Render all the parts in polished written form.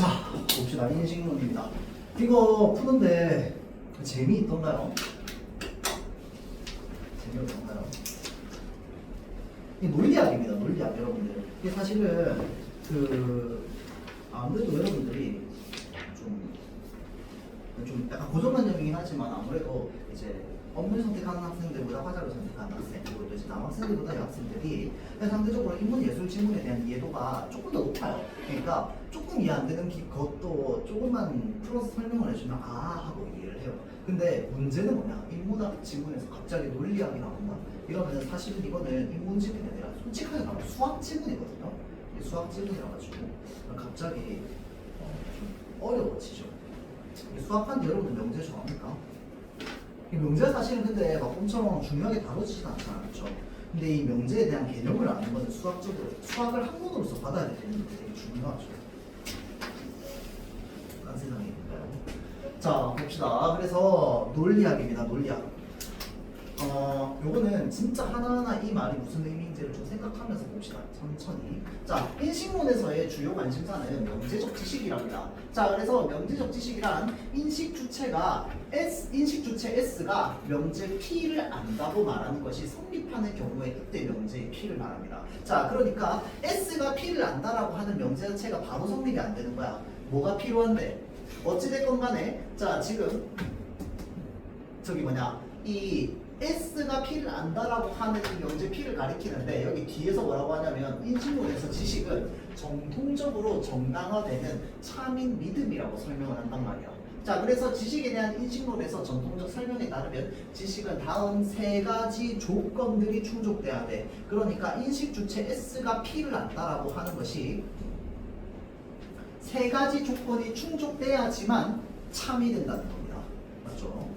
자, 봅시다. 인식론입니다. 이거 푸는데 재미있던가요? 재미없던가요? 이 논리학입니다. 논리학 여러분들. 이게 사실은 아무래도 여러분들이 좀 약간 고정관념이긴 하지만 아무래도 이제 업무를 선택하는 학생들보다 화자를 선택하는 학생, 그리고 또 이제 남학생들보다 여학생들이 상대적으로 인문 예술 지문에 대한 이해도가 조금 더 높아요. 그러니까 조금 이해 안 되는 것도 조금만 풀어서 설명을 해주면 아 하고 이해를 해요. 근데 문제는 뭐냐? 인문학 지문에서 갑자기 논리학이 나온다. 이러면 사실은 이거는 인문 지문이 아니라 솔직하게 말하면 수학 지문이거든요. 수학 지문이라 가지고 갑자기 좀 어려워지죠. 수학하는데 여러분들 명제 좋아합니까? 이 명제가 사실은 근데 막 엄청 중요하게 다뤄지진 않잖아요. 그렇죠? 근데 이 명제에 대한 개념을 아는 것은 수학적으로 수학을 학문으로서 받아야 되는 게 되게 중요하죠. 딴 세상이니까요. 자 봅시다. 그래서 논리학입니다. 논리학. 요거는 진짜 하나하나 이 말이 무슨 의미인지를 좀 생각하면서 봅시다. 천천히. 자, 인식론에서의 주요 관심사는 명제적 지식이랍니다. 자, 그래서 명제적 지식이란 인식 주체가 S가 명제 P를 안다고 말하는 것이 성립하는 경우에 이때 명제의 P를 말합니다. 자, 그러니까 S가 P를 안다라고 하는 명제 자체가 바로 성립이 안 되는 거야. 뭐가 필요한데? 어찌됐건 간에, 자, 지금 저기 이 S가 P를 안다라고 하는 이 명제 P를 가리키는데 여기 뒤에서 뭐라고 하냐면 인식론에서 지식은 정통적으로 정당화되는 참인 믿음이라고 설명을 한단 말이야. 자, 그래서 지식에 대한 인식론에서 전통적 설명에 따르면 지식은 다음 세 가지 조건들이 충족돼야 돼. 그러니까 인식 주체 S가 P를 안다라고 하는 것이 세 가지 조건이 충족돼야지만 참이 된다는 겁니다. 맞죠?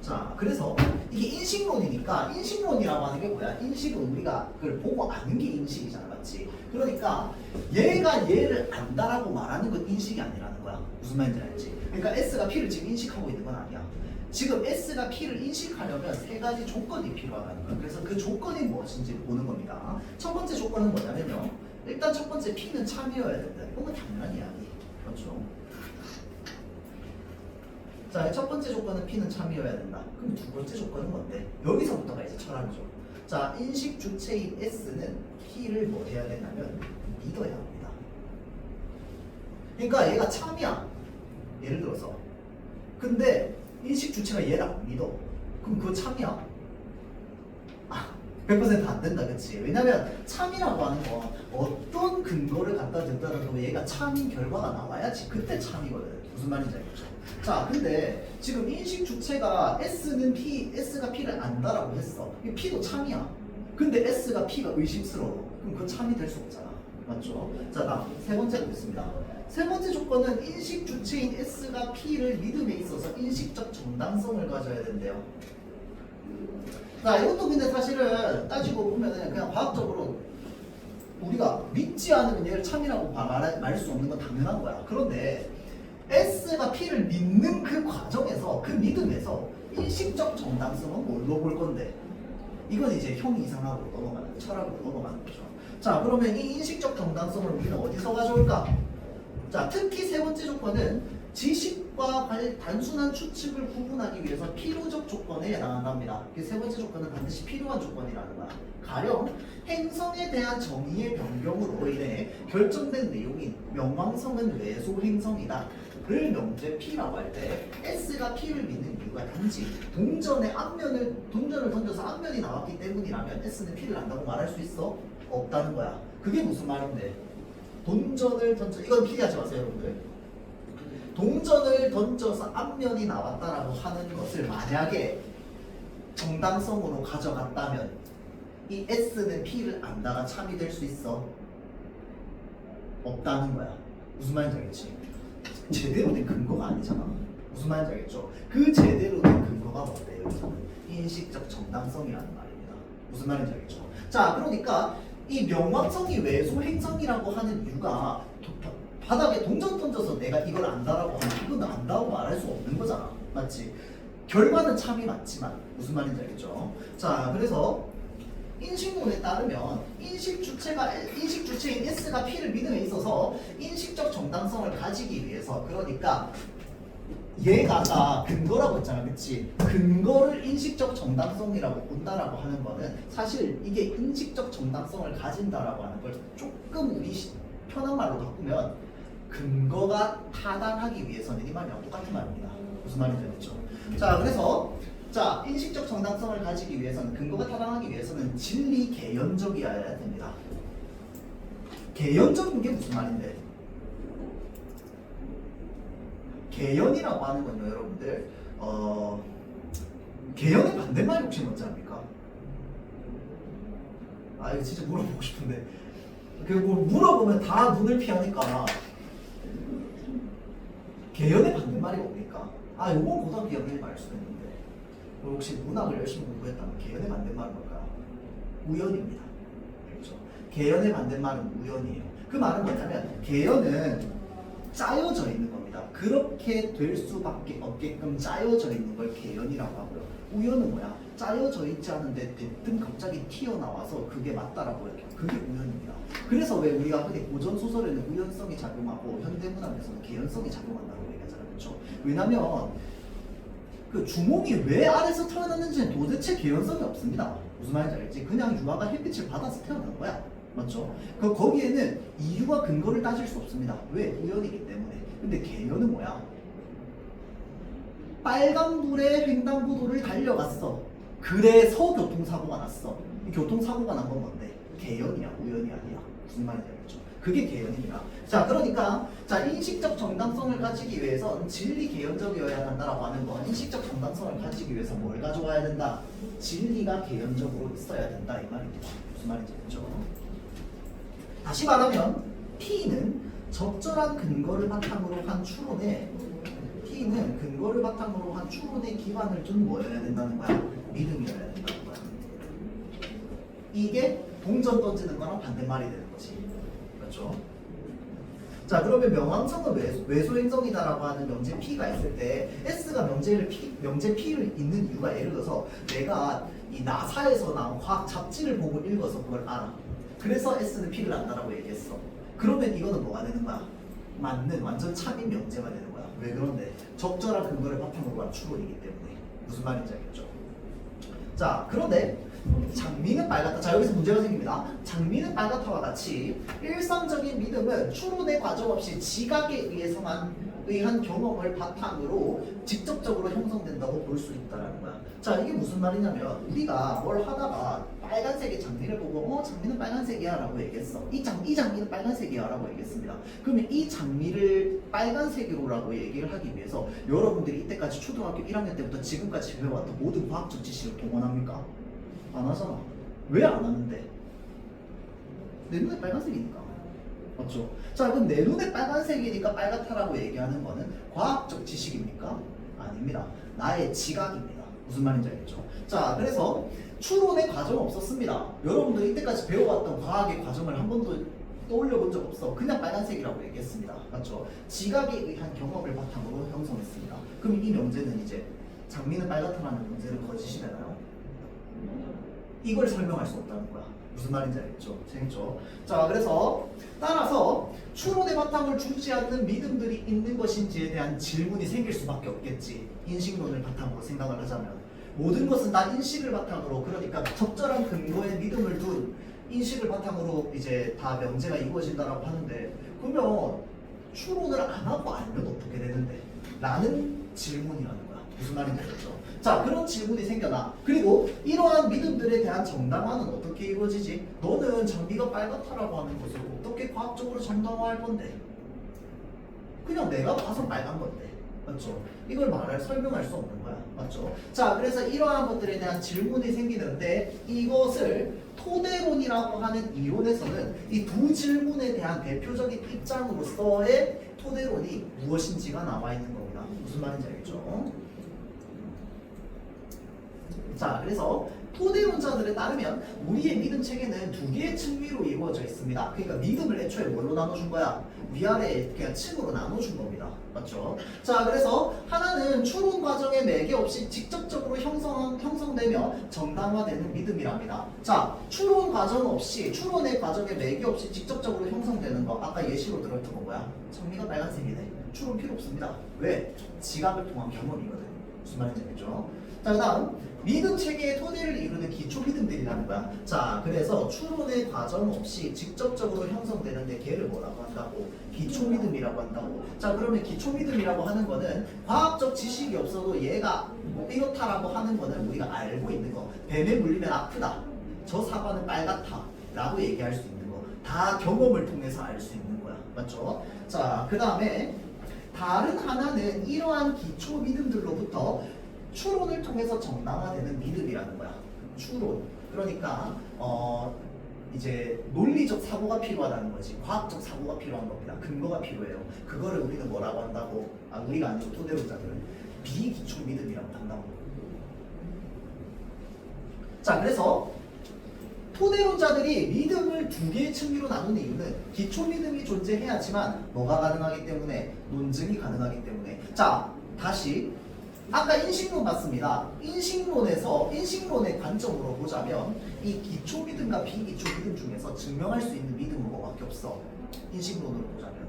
자, 그래서 이게 인식론이니까 인식론이라고 하는 게 뭐야? 인식은 우리가 그걸 보고 아는 게 인식이잖아, 맞지? 그러니까 얘가 얘를 안다라고 말하는 건 인식이 아니라는 거야. 무슨 말인지 알지? 그러니까 S가 P를 지금 인식하고 있는 건 아니야. 지금 S가 P를 인식하려면 세 가지 조건이 필요하다는 거야. 그래서 그 조건이 무엇인지 보는 겁니다. 첫 번째 조건은 뭐냐면요. 일단 첫 번째 P는 참이어야 된다. 이건 당연한 이야기. 그렇죠? 자, 첫 번째 조건은 P는 참이어야 된다. 그럼 두 번째 조건은 뭔데? 여기서부터가 이제 철학이죠. 자, 인식 주체인 S는 P를 뭐 해야 되냐면 믿어야 합니다. 그러니까 얘가 참이야. 예를 들어서. 근데 인식 주체가 얘를 안 믿어. 그럼 그거 참이야? 100% 안 된다, 그치? 왜냐면 참이라고 하는 건 어떤 근거를 갖다 댔더라도 얘가 참인 결과가 나와야지 그때 참이거든. 무슨 말인지 알겠죠? 자, 근데 지금 인식 주체가 S가 P를 안다라고 했어. 이 P도 참이야. 근데 S가 P가 의심스러워. 그럼 그건 참이 될 수 없잖아. 맞죠? 자, 다음 세 번째로 보겠습니다. 세 번째 조건은 인식 주체인 S가 P를 믿음에 있어서 인식적 정당성을 가져야 된대요. 자, 이것도 근데 사실은 따지고 보면은 그냥 과학적으로 우리가 믿지 않으면 얘를 참이라고 말할 수 없는 건 당연한 거야. 그런데 S가 P를 믿는 그 과정에서, 그 믿음에서 인식적 정당성은 뭘로 볼 건데? 이건 이제 형 이상학으로 넘어가는, 철학으로 넘어가는 거죠. 자, 그러면 이 인식적 정당성을 우리는 어디서 가져올까? 자, 특히 세 번째 조건은 지식과 단순한 추측을 구분하기 위해서 필요적 조건에 해당한답니다. 세 번째 조건은 반드시 필요한 조건이라는 거야. 가령 행성에 대한 정의의 변경으로 인해 결정된 내용인 명왕성은 외소 행성이다 를 명제 P라고 할 때 S가 P를 믿는 이유가 단지 동전을 던져서 앞면이 나왔기 때문이라면 S는 P를 안다고 말할 수 있어? 없다는 거야. 그게 무슨 말인데? 이건 피하지 마세요, 여러분들. 동전을 던져서 앞면이 나왔다라고 하는 것을 만약에 정당성으로 가져갔다면 이 S는 P를 안다가 참이 될 수 있어? 없다는 거야. 무슨 말인지 알겠지? 제대로 된 근거가 아니잖아. 무슨 말인지 알겠죠? 그 제대로 된 근거가 뭔데? 여기서는 인식적 정당성이라는 말입니다. 무슨 말인지 알겠죠? 자, 그러니까 이 명왕성이 외소 행성이라고 하는 이유가 바닥에 동전 던져서 내가 이걸 안다라고 하면 이건 안다고 말할 수 없는 거잖아. 맞지? 결과는 참이 맞지만 무슨 말인지 알겠죠? 자, 그래서 인식론에 따르면 인식 주체인 S가 P를 믿음에 있어서 인식적 정당성을 가지기 위해서, 그러니까 얘가 아까 근거라고 했잖아, 그치? 근거를 인식적 정당성이라고 본다라고 하는 거는 사실 이게 인식적 정당성을 가진다라고 하는 걸 조금 우리 편한 말로 바꾸면 근거가 타당하기 위해서는 이 말이랑 똑같은 말입니다. 무슨 말인지 알겠죠? 자, 그래서 자, 인식적 정당성을 가지기 위해서는, 근거가 타당하기 위해서는 진리 개연적이어야 됩니다. 개연적인 게 무슨 말인데? 개연이라고 하는 건요, 여러분들, 개연의 반대말이 혹시 뭔지 압니까? 아, 이거 진짜 물어보고 싶은데, 뭐 물어보면 다 눈을 피하니까. 개연의 반대말이 뭡니까? 아, 요건 고등학교 2학년이 알 수도 있는데, 혹시 문학을 열심히 공부했다면 개연의 반대말은 뭘까요? 우연입니다. 그렇죠? 개연의 반대말은 우연이에요. 그 말은 뭐냐면 개연은 짜여져 있는 겁니다. 그렇게 될 수밖에 없게끔 짜여져 있는 걸 개연이라고 하고요. 우연은 뭐야? 짜여져 있지 않은데 대뜸 갑자기 튀어나와서 그게 맞다라고 해요. 그게 우연입니다. 그래서 왜 우리가 흔히 고전 소설에는 우연성이 작용하고 현대문학에서는 개연성이 작용한다고 얘기하잖아요. 그렇죠? 왜냐면 그 주몽이 왜 아래서 태어났는지는 도대체 개연성이 없습니다. 무슨 말인지 알겠지? 그냥 유아가 햇빛을 받아서 태어난 거야. 맞죠? 거기에는 이유와 근거를 따질 수 없습니다. 왜? 우연이기 때문에. 근데 개연은 뭐야? 빨간불에 횡단보도를 달려갔어. 그래서 교통사고가 났어. 이 교통사고가 난 건 뭔데? 개연이야, 우연이 아니야. 무슨 말인지 알겠죠? 그게 개연입니다. 자, 그러니까 자, 인식적 정당성을 가지기 위해서 진리 개연적이어야 한다라고 하는 건, 인식적 정당성을 가지기 위해서 뭘 가져와야 된다? 진리가 개연적으로 있어야 된다, 이 말입니다. 무슨 말인지 알겠죠? 다시 말하면 P는 적절한 근거를 바탕으로 한 추론에 기반을 둔 뭐여야 된다는 거야? 믿음이어야 된다는 거야. 이게 동전 던지는 거랑 반대말이 되는 거지. 그렇죠? 자, 그러면 명왕성은 외소행성이다라고 하는 명제 P가 있을 때 S가 명제 P를 있는 이유가, 예를 들어서 내가 이 나사에서 나온 과학 잡지를 보고 읽어서 그걸 알아. 그래서 S는 P를 안다라고 얘기했어. 그러면 이거는 뭐가 되는 거야? 맞는 완전 참인 명제가 되는 거야. 왜 그런데? 적절한 근거를 바탕으로 한 추론이기 때문에. 무슨 말인지 알겠죠? 자, 그런데 장미는 빨갛다. 자, 여기서 문제가 생깁니다. 장미는 빨갛다와 같이 일상적인 믿음은 추론의 과정 없이 지각에 의한 경험을 바탕으로 직접적으로 형성된다고 볼 수 있다는 거야. 자, 이게 무슨 말이냐면 우리가 뭘 하다가 빨간색의 장미를 보고 장미는 빨간색이야 라고 얘기했어. 이 장미는 빨간색이야 라고 얘기했습니다. 그러면 이 장미를 빨간색으로라고 얘기를 하기 위해서 여러분들이 이때까지 초등학교 1학년 때부터 지금까지 배워왔던 모든 과학적 지식을 동원합니까? 안 하잖아. 왜 안 하는데? 내 눈에 빨간색이니까. 맞죠? 자, 그럼 내 눈에 빨간색이니까 빨갛다라고 얘기하는 거는 과학적 지식입니까? 아닙니다. 나의 지각입니다. 무슨 말인지 알겠죠? 자, 그래서 추론의 과정 없었습니다. 여러분들 이때까지 배워왔던 과학의 과정을 한 번도 떠올려 본 적 없어. 그냥 빨간색이라고 얘기했습니다. 맞죠? 지각에 의한 경험을 바탕으로 형성했습니다. 그럼 이 명제는 이제 장미는 빨갛다라는 문제를 거짓이 되나요? 이걸 설명할 수 없다는 거야. 무슨 말인지 알겠죠? 재밌죠? 자, 그래서 따라서 추론의 바탕을 주지 않는 믿음들이 있는 것인지에 대한 질문이 생길 수밖에 없겠지. 인식론을 바탕으로 생각을 하자면 모든 것은 다 인식을 바탕으로, 그러니까 적절한 근거에 믿음을 둔 인식을 바탕으로 이제 다 명제가 이루어진다라고 하는데, 그러면 추론을 안 하고 알면 어떻게 되는데? 라는 질문이라는 거야. 무슨 말인지 알겠죠? 자, 그런 질문이 생겨나. 그리고 이러한 믿음들에 대한 정당화는 어떻게 이루어지지? 너는 장미가 빨갛다라고 하는 것을 어떻게 과학적으로 정당화할 건데? 그냥 내가 봐서 빨간 건데. 맞죠? 이걸 설명할 수 없는 거야. 맞죠? 자, 그래서 이러한 것들에 대한 질문이 생기는데, 이것을 토대론이라고 하는 이론에서는 이 두 질문에 대한 대표적인 입장으로서의 토대론이 무엇인지가 나와 있는 겁니다. 무슨 말인지 알겠죠? 자, 그래서 토대론자들에 따르면 우리의 믿음 체계는 두 개의 층위로 이루어져 있습니다. 그러니까 믿음을 애초에 뭘로 나눠준 거야? 위아래 그냥 층으로 나눠준 겁니다. 맞죠? 자, 그래서 하나는 추론 과정에 매개 없이 직접적으로 형성되며 정당화되는 믿음이랍니다. 자, 추론 과정 없이, 추론의 과정에 매개 없이 직접적으로 형성되는 거, 아까 예시로 들었던 거 뭐야? 청미가 빨간색이네. 추론 필요 없습니다. 왜? 지각을 통한 경험이거든. 무슨 말인지 알겠죠? 자, 그 다음 믿음 체계의 토대를 이루는 기초 믿음들이라는 거야. 자, 그래서 추론의 과정 없이 직접적으로 형성되는데 걔를 뭐라고 한다고? 기초 믿음이라고 한다고. 자, 그러면 기초 믿음이라고 하는 거는 과학적 지식이 없어도 얘가 뭐 이렇다라고 하는 거는 우리가 알고 있는 거. 뱀에 물리면 아프다. 저 사과는 빨갛다. 라고 얘기할 수 있는 거. 다 경험을 통해서 알 수 있는 거야. 맞죠? 자, 그 다음에 다른 하나는 이러한 기초 믿음들로부터 추론을 통해서 정당화되는 믿음이라는 거야. 추론. 그러니까 이제 논리적 사고가 필요하다는 거지. 과학적 사고가 필요한 겁니다. 근거가 필요해요. 그거를 우리는 뭐라고 한다고? 우리가 아니고 토대론자들은 비기초 믿음이라고 한다고. 자, 그래서 토대론자들이 믿음을 두 개의 층위로 나누는 이유는 기초 믿음이 존재해야지만 뭐가 가능하기 때문에? 논증이 가능하기 때문에. 자, 다시 아까 인식론 봤습니다. 인식론의 관점으로 보자면 이 기초 믿음과 비기초 믿음 중에서 증명할 수 있는 믿음은 뭐밖에 없어? 인식론으로 보자면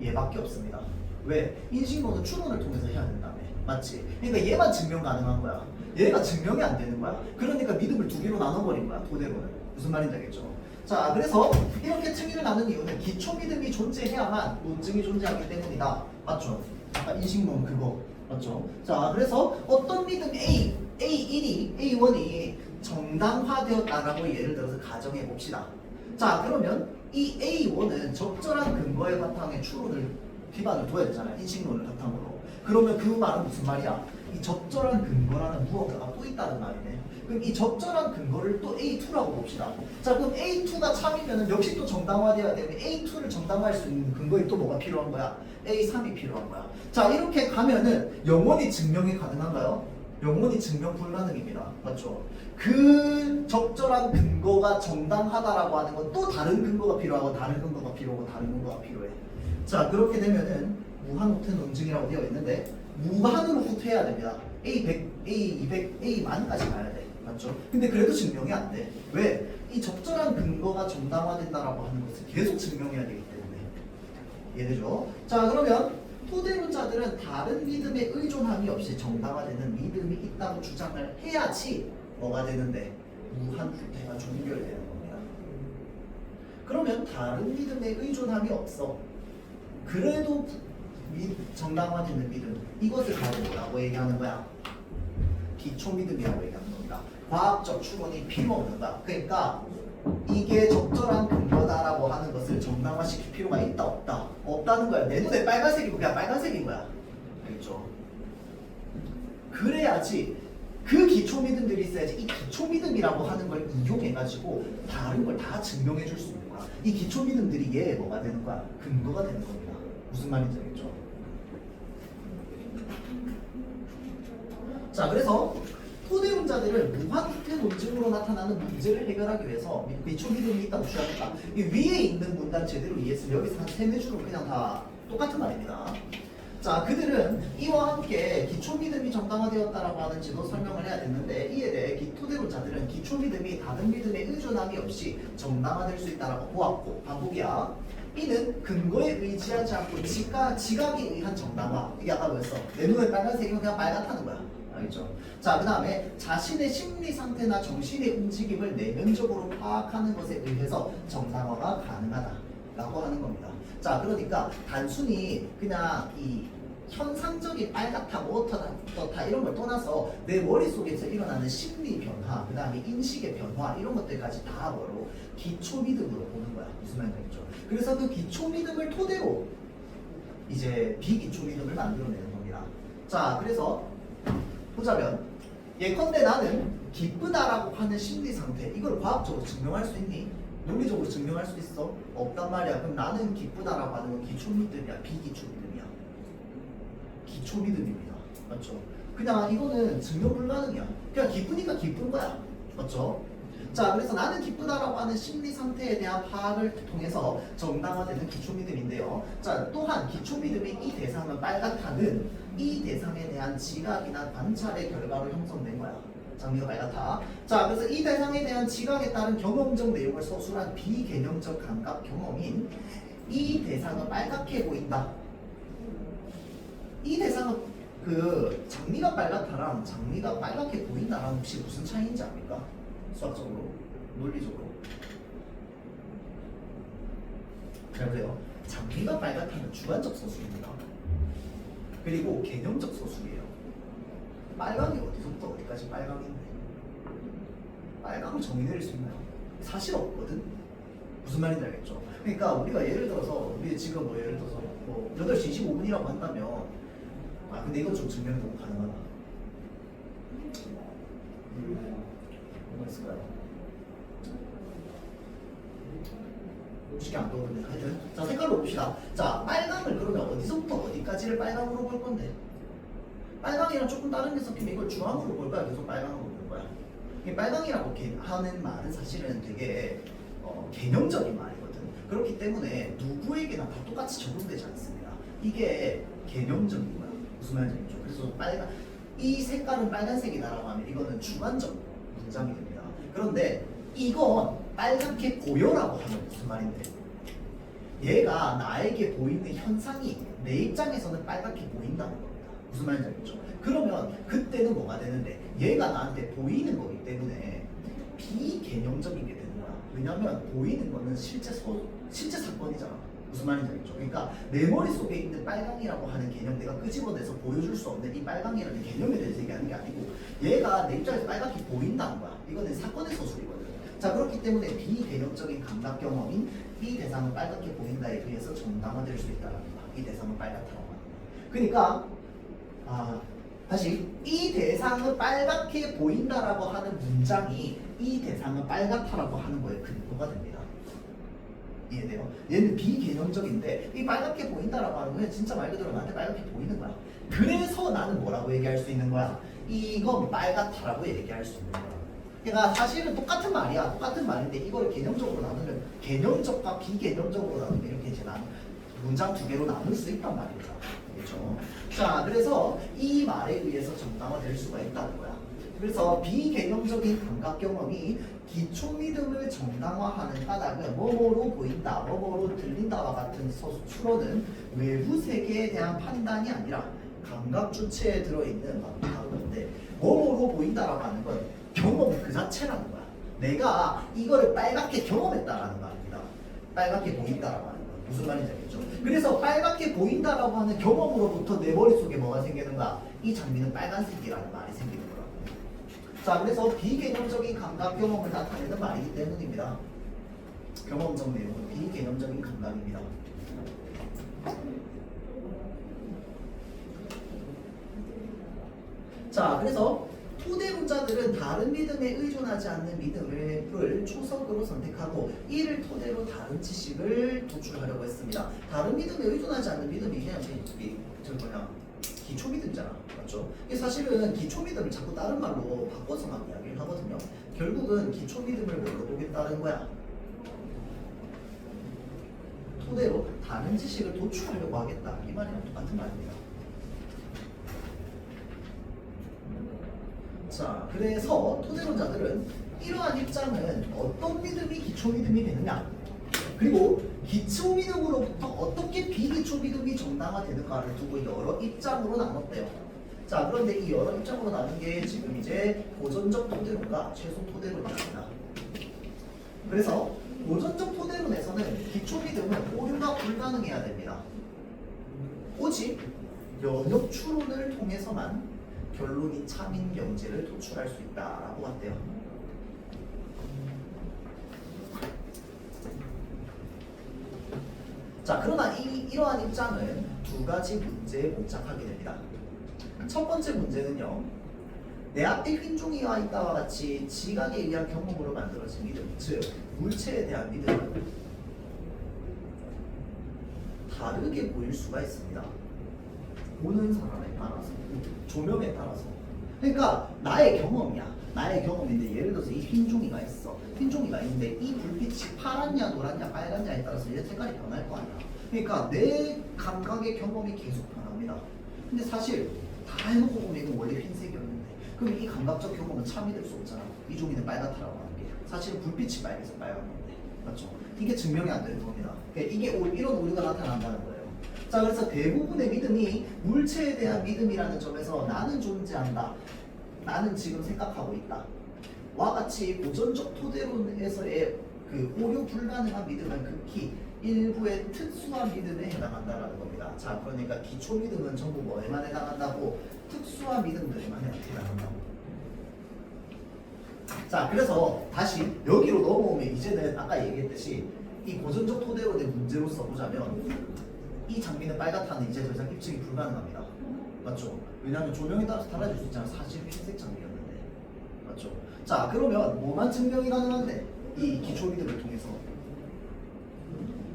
얘밖에 없습니다. 왜? 인식론은 추론을 통해서 해야 된다며. 맞지? 그러니까 얘만 증명 가능한 거야. 얘가 증명이 안 되는 거야. 그러니까 믿음을 두 개로 나눠버린 거야. 토대로는. 무슨 말인지 알겠죠? 자, 그래서 이렇게 층위를 나눈 이유는 기초 믿음이 존재해야만 논증이 존재하기 때문이다. 맞죠? 아까 인식론 그거. 맞죠? 자, 그래서 어떤 믿음 A1이 정당화되었다라고 예를 들어서 가정해 봅시다. 자, 그러면 이 A1은 적절한 근거의 바탕에 추론을 기반을 둬야 되잖아요. 인식론을 바탕으로. 그러면 그 말은 무슨 말이야? 이 적절한 근거라는 무언가가 또 있다는 말이네. 그럼 이 적절한 근거를 또 A2라고 봅시다. 자, 그럼 A2가 참이면 역시 또 정당화되어야 되면 A2를 정당화할 수 있는 근거에 또 뭐가 필요한 거야? A3이 필요한 거야. 자, 이렇게 가면은 영원히 증명이 가능한가요? 영원히 증명 불가능입니다. 맞죠? 그 적절한 근거가 정당하다라고 하는 건 또 다른 근거가 필요하고 다른 근거가 필요하고 다른 근거가 필요해. 자, 그렇게 되면은 무한 후퇴 논증이라고 되어 있는데 무한으로 후퇴해야 됩니다. A100, A200, A1000까지 가야 돼. 맞죠? 근데 그래도 증명이 안 돼. 왜? 이 적절한 근거가 정당화된다라고 하는 것을 계속 증명해야 되기 때문에. 이해되죠? 자, 그러면 토대론자들은 다른 믿음에 의존함이 없이 정당화되는 믿음이 있다고 주장을 해야지 뭐가 되는데 무한 후퇴가 종결되는 겁니다. 그러면 다른 믿음에 의존함이 없어. 그래도 정당화되는 믿음, 이것을 바로 뭐라고 얘기하는 거야? 기초 믿음이라고 얘기하는 겁니다. 과학적 추론이 필요 없는 거야. 그러니까 이게 적절한 근거다라고 하는 것을 정당화시킬 필요가 있다 없다? 없다는 거야. 내 눈에 빨간색이고 그냥 빨간색인 거야. 알겠죠? 그래야지 그 기초 믿음들이 있어야지 이 기초 믿음이라고 하는 걸 이용해가지고 다른 걸 다 증명해 줄 수 있는 거야. 이 기초 믿음들이 얘 뭐가 되는 거야? 근거가 되는 겁니다. 무슨 말인지 알겠죠? 자, 그래서 토대론자들을 무한후퇴 논증으로 나타나는 문제를 해결하기 위해서 기초 믿음이 있다고 주장했다. 이 위에 있는 문단 제대로 이해했으면 여기서 한 3-4줄은 그냥 다 똑같은 말입니다. 자, 그들은 이와 함께 기초 믿음이 정당화되었다라고 하는 지도 설명을 해야 됐는데 이에 대해 토대론자들은 기초 믿음이 다른 믿음에 의존함이 없이 정당화될 수 있다라고 보았고, 반복이야. 이는 근거에 의지하지 않고 지각에 의한 정당화. 이게 아까 뭐였어? 내 눈에 빨간색이면 그냥 빨갛다는 거야. 알겠죠? 자, 그 다음에 자신의 심리 상태나 정신의 움직임을 내면적으로 파악하는 것에 의해서 정당화가 가능하다라고 하는 겁니다. 자, 그러니까 단순히 그냥 이 현상적인 빨갛다, 뭐 어떻다 이런 걸 떠나서 내 머릿속에서 일어나는 심리 변화, 그 다음에 인식의 변화 이런 것들까지 다 뭐로 기초 믿음으로 보는 거야. 무슨 말인지 알겠죠? 그래서 그 기초 믿음을 토대로 이제 비기초 믿음을 만들어내는 겁니다. 자, 그래서 보자면 예컨대 나는 기쁘다라고 하는 심리 상태, 이걸 과학적으로 증명할 수 있니? 논리적으로 증명할 수 있어? 없단 말이야. 그럼 나는 기쁘다라고 하는 건 기초 믿음이야, 비기초 믿음이야? 기초 믿음입니다. 맞죠? 그냥 이거는 증명 불가능이야. 그냥 기쁘니까 기쁜 거야. 맞죠? 자, 그래서 나는 기쁘다라고 하는 심리 상태에 대한 파악을 통해서 정당화되는 기초 믿음인데요. 자, 또한 기초 믿음의 이 대상은 빨갛다는 이 대상에 대한 지각이나 관찰의 결과로 형성된 거야. 장미가 빨갛다. 자, 그래서 이 대상에 대한 지각에 따른 경험적 내용을 서술한 비개념적 감각 경험인 이 대상은 빨갛게 보인다. 이 대상은 그 장미가 빨갛다랑 장미가 빨갛게 보인다랑 혹시 무슨 차이인지 압니까? 수학적으로, 논리적으로. 잘 보세요. 장미가 빨갛다는 주관적 서술입니다. 그리고 개념적 서술이에요. 빨강이 어디서부터 어디까지 빨강인데? 빨강을 정의 내릴 수 있나요? 사실 없거든. 무슨 말인지 알겠죠? 그러니까 우리가 예를 들어서 우리 지금 뭐 예를 들어서 뭐 8시 25분이라고 한다면 근데 이건 좀 증명이 너무 가능하다. 뭐가 있을까요? 쉽게 안 떠오르네. 하여튼 자, 색깔로 봅시다. 자, 빨강을 그러면 어디서부터 어디까지를 빨강으로 볼 건데? 빨강이랑 조금 다른 게 섞이면 이걸 주황으로 볼 거야? 계속 빨강으로 볼 거야? 이 빨강이라고 하는 말은 사실은 되게 개념적인 말이거든. 그렇기 때문에 누구에게나 다 똑같이 적용되지 않습니다. 이게 개념적인 거야. 무슨 말인지 알죠? 그래서 빨간 이 색깔은 빨간색이다라고 하면 이거는 주관적 문장이 됩니다. 그런데 이건 빨갛게 보여라고 하면 무슨 말인데? 얘가 나에게 보이는 현상이 내 입장에서는 빨갛게 보인다는 겁니다. 무슨 말인지 알겠죠? 그러면 그때는 뭐가 되는데? 얘가 나한테 보이는 거기 때문에 비개념적인 게 되는 거야. 왜냐면 보이는 거는 실제 사건이잖아. 무슨 말인지 알겠죠? 그러니까 내 머릿속에 있는 빨강이라고 하는 개념, 내가 끄집어내서 보여줄 수 없는 이 빨강이라는 개념에 대해서 얘기하는 게 아니고 얘가 내 입장에서 빨갛게 보인다는 거야. 이거는 사건의 서술이거든. 자, 그렇기 때문에 비개념적인 감각 경험인 이 대상은 빨갛게 보인다에 의해서 정당화될 수 있다는 거야. 이 대상은 빨갛다고 하는 거야. 그러니까 다시 이 대상은 빨갛게 보인다라고 하는 문장이 이 대상은 빨갛다라고 하는 거에 근거가 됩니다. 이해돼요? 얘는 비개념적인데 이 빨갛게 보인다라고 하는 거는 진짜 말 그대로 나한테 빨갛게 보이는 거야. 그래서 나는 뭐라고 얘기할 수 있는 거야? 이건 빨갛다라고 얘기할 수 있는 거야. 그러니까 사실은 똑같은 말이야. 똑같은 말인데 이걸 개념적으로 나누면 개념적과 비개념적으로 나누면 이렇게 이제 문장 두 개로 나눌 수 있단 말이죠. 그렇죠? 자, 그래서 이 말에 의해서 정당화될 수가 있다는 거야. 그래서 비개념적인 감각 경험이 기초 믿음을 정당화하는 까닭은 뭐뭐로 보인다, 뭐뭐로 들린다와 같은 추론은 외부 세계에 대한 판단이 아니라 감각 주체에 들어있는 건데 뭐뭐로 보인다라고 하는 건 경험 그 자체라는 거야. 내가 이거를 빨갛게 경험했다라는 말입니다. 빨갛게 보인다라고 하는 건 무슨 말인지 알겠죠? 그래서 빨갛게 보인다라고 하는 경험으로부터 내 머릿속에 뭐가 생기는가? 이 장미는 빨간색이라는 말이 생기는 거라고. 자, 그래서 비개념적인 감각 경험을 나타내는 말이기 때문입니다. 경험적 내용은 비개념적인 감각입니다. 자, 그래서 토대론자들은 다른 믿음에 의존하지 않는 믿음을 초석으로 선택하고 이를 토대로 다른 지식을 도출하려고 했습니다. 다른 믿음에 의존하지 않는 믿음이 그냥 기초 믿음이잖아. 맞죠? 사실은 기초 믿음을 자꾸 다른 말로 바꿔서 막 이야기를 하거든요. 결국은 기초 믿음을 뭘로 보겠다는 거야? 토대로 다른 지식을 도출하려고 하겠다. 이 말이랑 똑같은 말입니다. 자, 그래서 토대론자들은 이러한 입장은 어떤 믿음이 기초 믿음이 되느냐, 그리고 기초 믿음으로부터 어떻게 비기초 믿음이 정당화되는가를 두고 여러 입장으로 나눴대요. 자, 그런데 이 여러 입장으로 나눈 게 지금 이제 고전적 토대론과 최소 토대론입니다. 그래서 고전적 토대론에서는 기초 믿음은 오류가 불가능해야 됩니다. 오직 연역 추론을 통해서만 결론이 참인 명제를 도출할 수 있다라고 한대요. 자, 그러나 이러한 입장은 두 가지 문제에 봉착하게 됩니다. 첫 번째 문제는요, 내 앞에 흰 종이와 있다와 같이 지각에 의한 경험으로 만들어진 믿음, 즉 물체에 대한 믿음은 다르게 보일 수가 있습니다. 보는 사람에 따라서, 조명에 따라서. 그러니까 나의 경험이야. 나의 경험인데 예를 들어서 이 흰 종이가 있어. 흰 종이가 있는데 이 불빛이 파랗냐 노랗냐 빨갛냐에 따라서 얘 색깔이 변할 거 아니야. 그러니까 내 감각의 경험이 계속 변합니다. 근데 사실 다 해놓고 보면 이건 원래 흰색이었는데 그럼 이 감각적 경험은 참이 될 수 없잖아. 이 종이는 빨갛다라고 하는 게 사실은 불빛이 빨개서 빨간 건데 맞죠? 이게 증명이 안 되는 겁니다. 그러니까 이게 이런 오류가 나타난다는 거예요. 자, 그래서 대부분의 믿음이 물체에 대한 믿음이라는 점에서 나는 존재한다. 나는 지금 생각하고 있다. 와 같이 고전적 토대론에서의 그 오류 불가능한 믿음은 극히 일부의 특수한 믿음에 해당한다라는 겁니다. 자, 그러니까 기초 믿음은 전부 뭐에만 해당한다고? 특수한 믿음들에만 해당한다고. 자, 그래서 다시 여기로 넘어오면 이제는 아까 얘기했듯이 이 고전적 토대론의 문제로서 보자면 이 장비는 빨갛다는 이제 더 이상 입증이 불가능합니다. 맞죠? 왜냐하면 조명에 따라서 달라질 수 있잖아. 사실 흰색 장비였는데. 맞죠? 자, 그러면 뭐만 증명이 가능한데? 이 기초 믿음을 통해서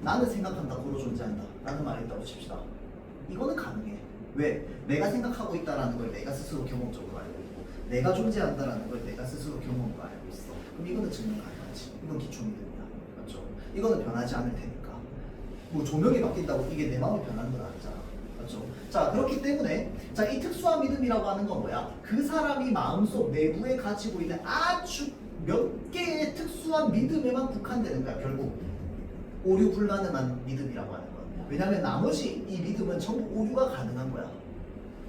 나는 생각한다, 고로 존재한다 라는 말이 있다고 칩시다. 이거는 가능해. 왜? 내가 생각하고 있다라는 걸 내가 스스로 경험적으로 알고 있고 내가 존재한다라는 걸 내가 스스로 경험으로 알고 있어. 그럼 이거는 증명 가능하지. 이건 기초 믿음이야. 맞죠? 이거는 변하지 않을 테니까. 뭐 조명이 바뀐다고 이게 내 마음이 변하는 건 아니잖아. 맞죠? 자, 그렇기 때문에 자, 이 특수한 믿음이라고 하는 건 뭐야? 그 사람이 마음속 내부에 가지고 있는 아주 몇 개의 특수한 믿음에만 국한되는 거야. 결국 오류 불가능한 믿음이라고 하는 건. 왜냐하면 나머지 이 믿음은 전부 오류가 가능한 거야.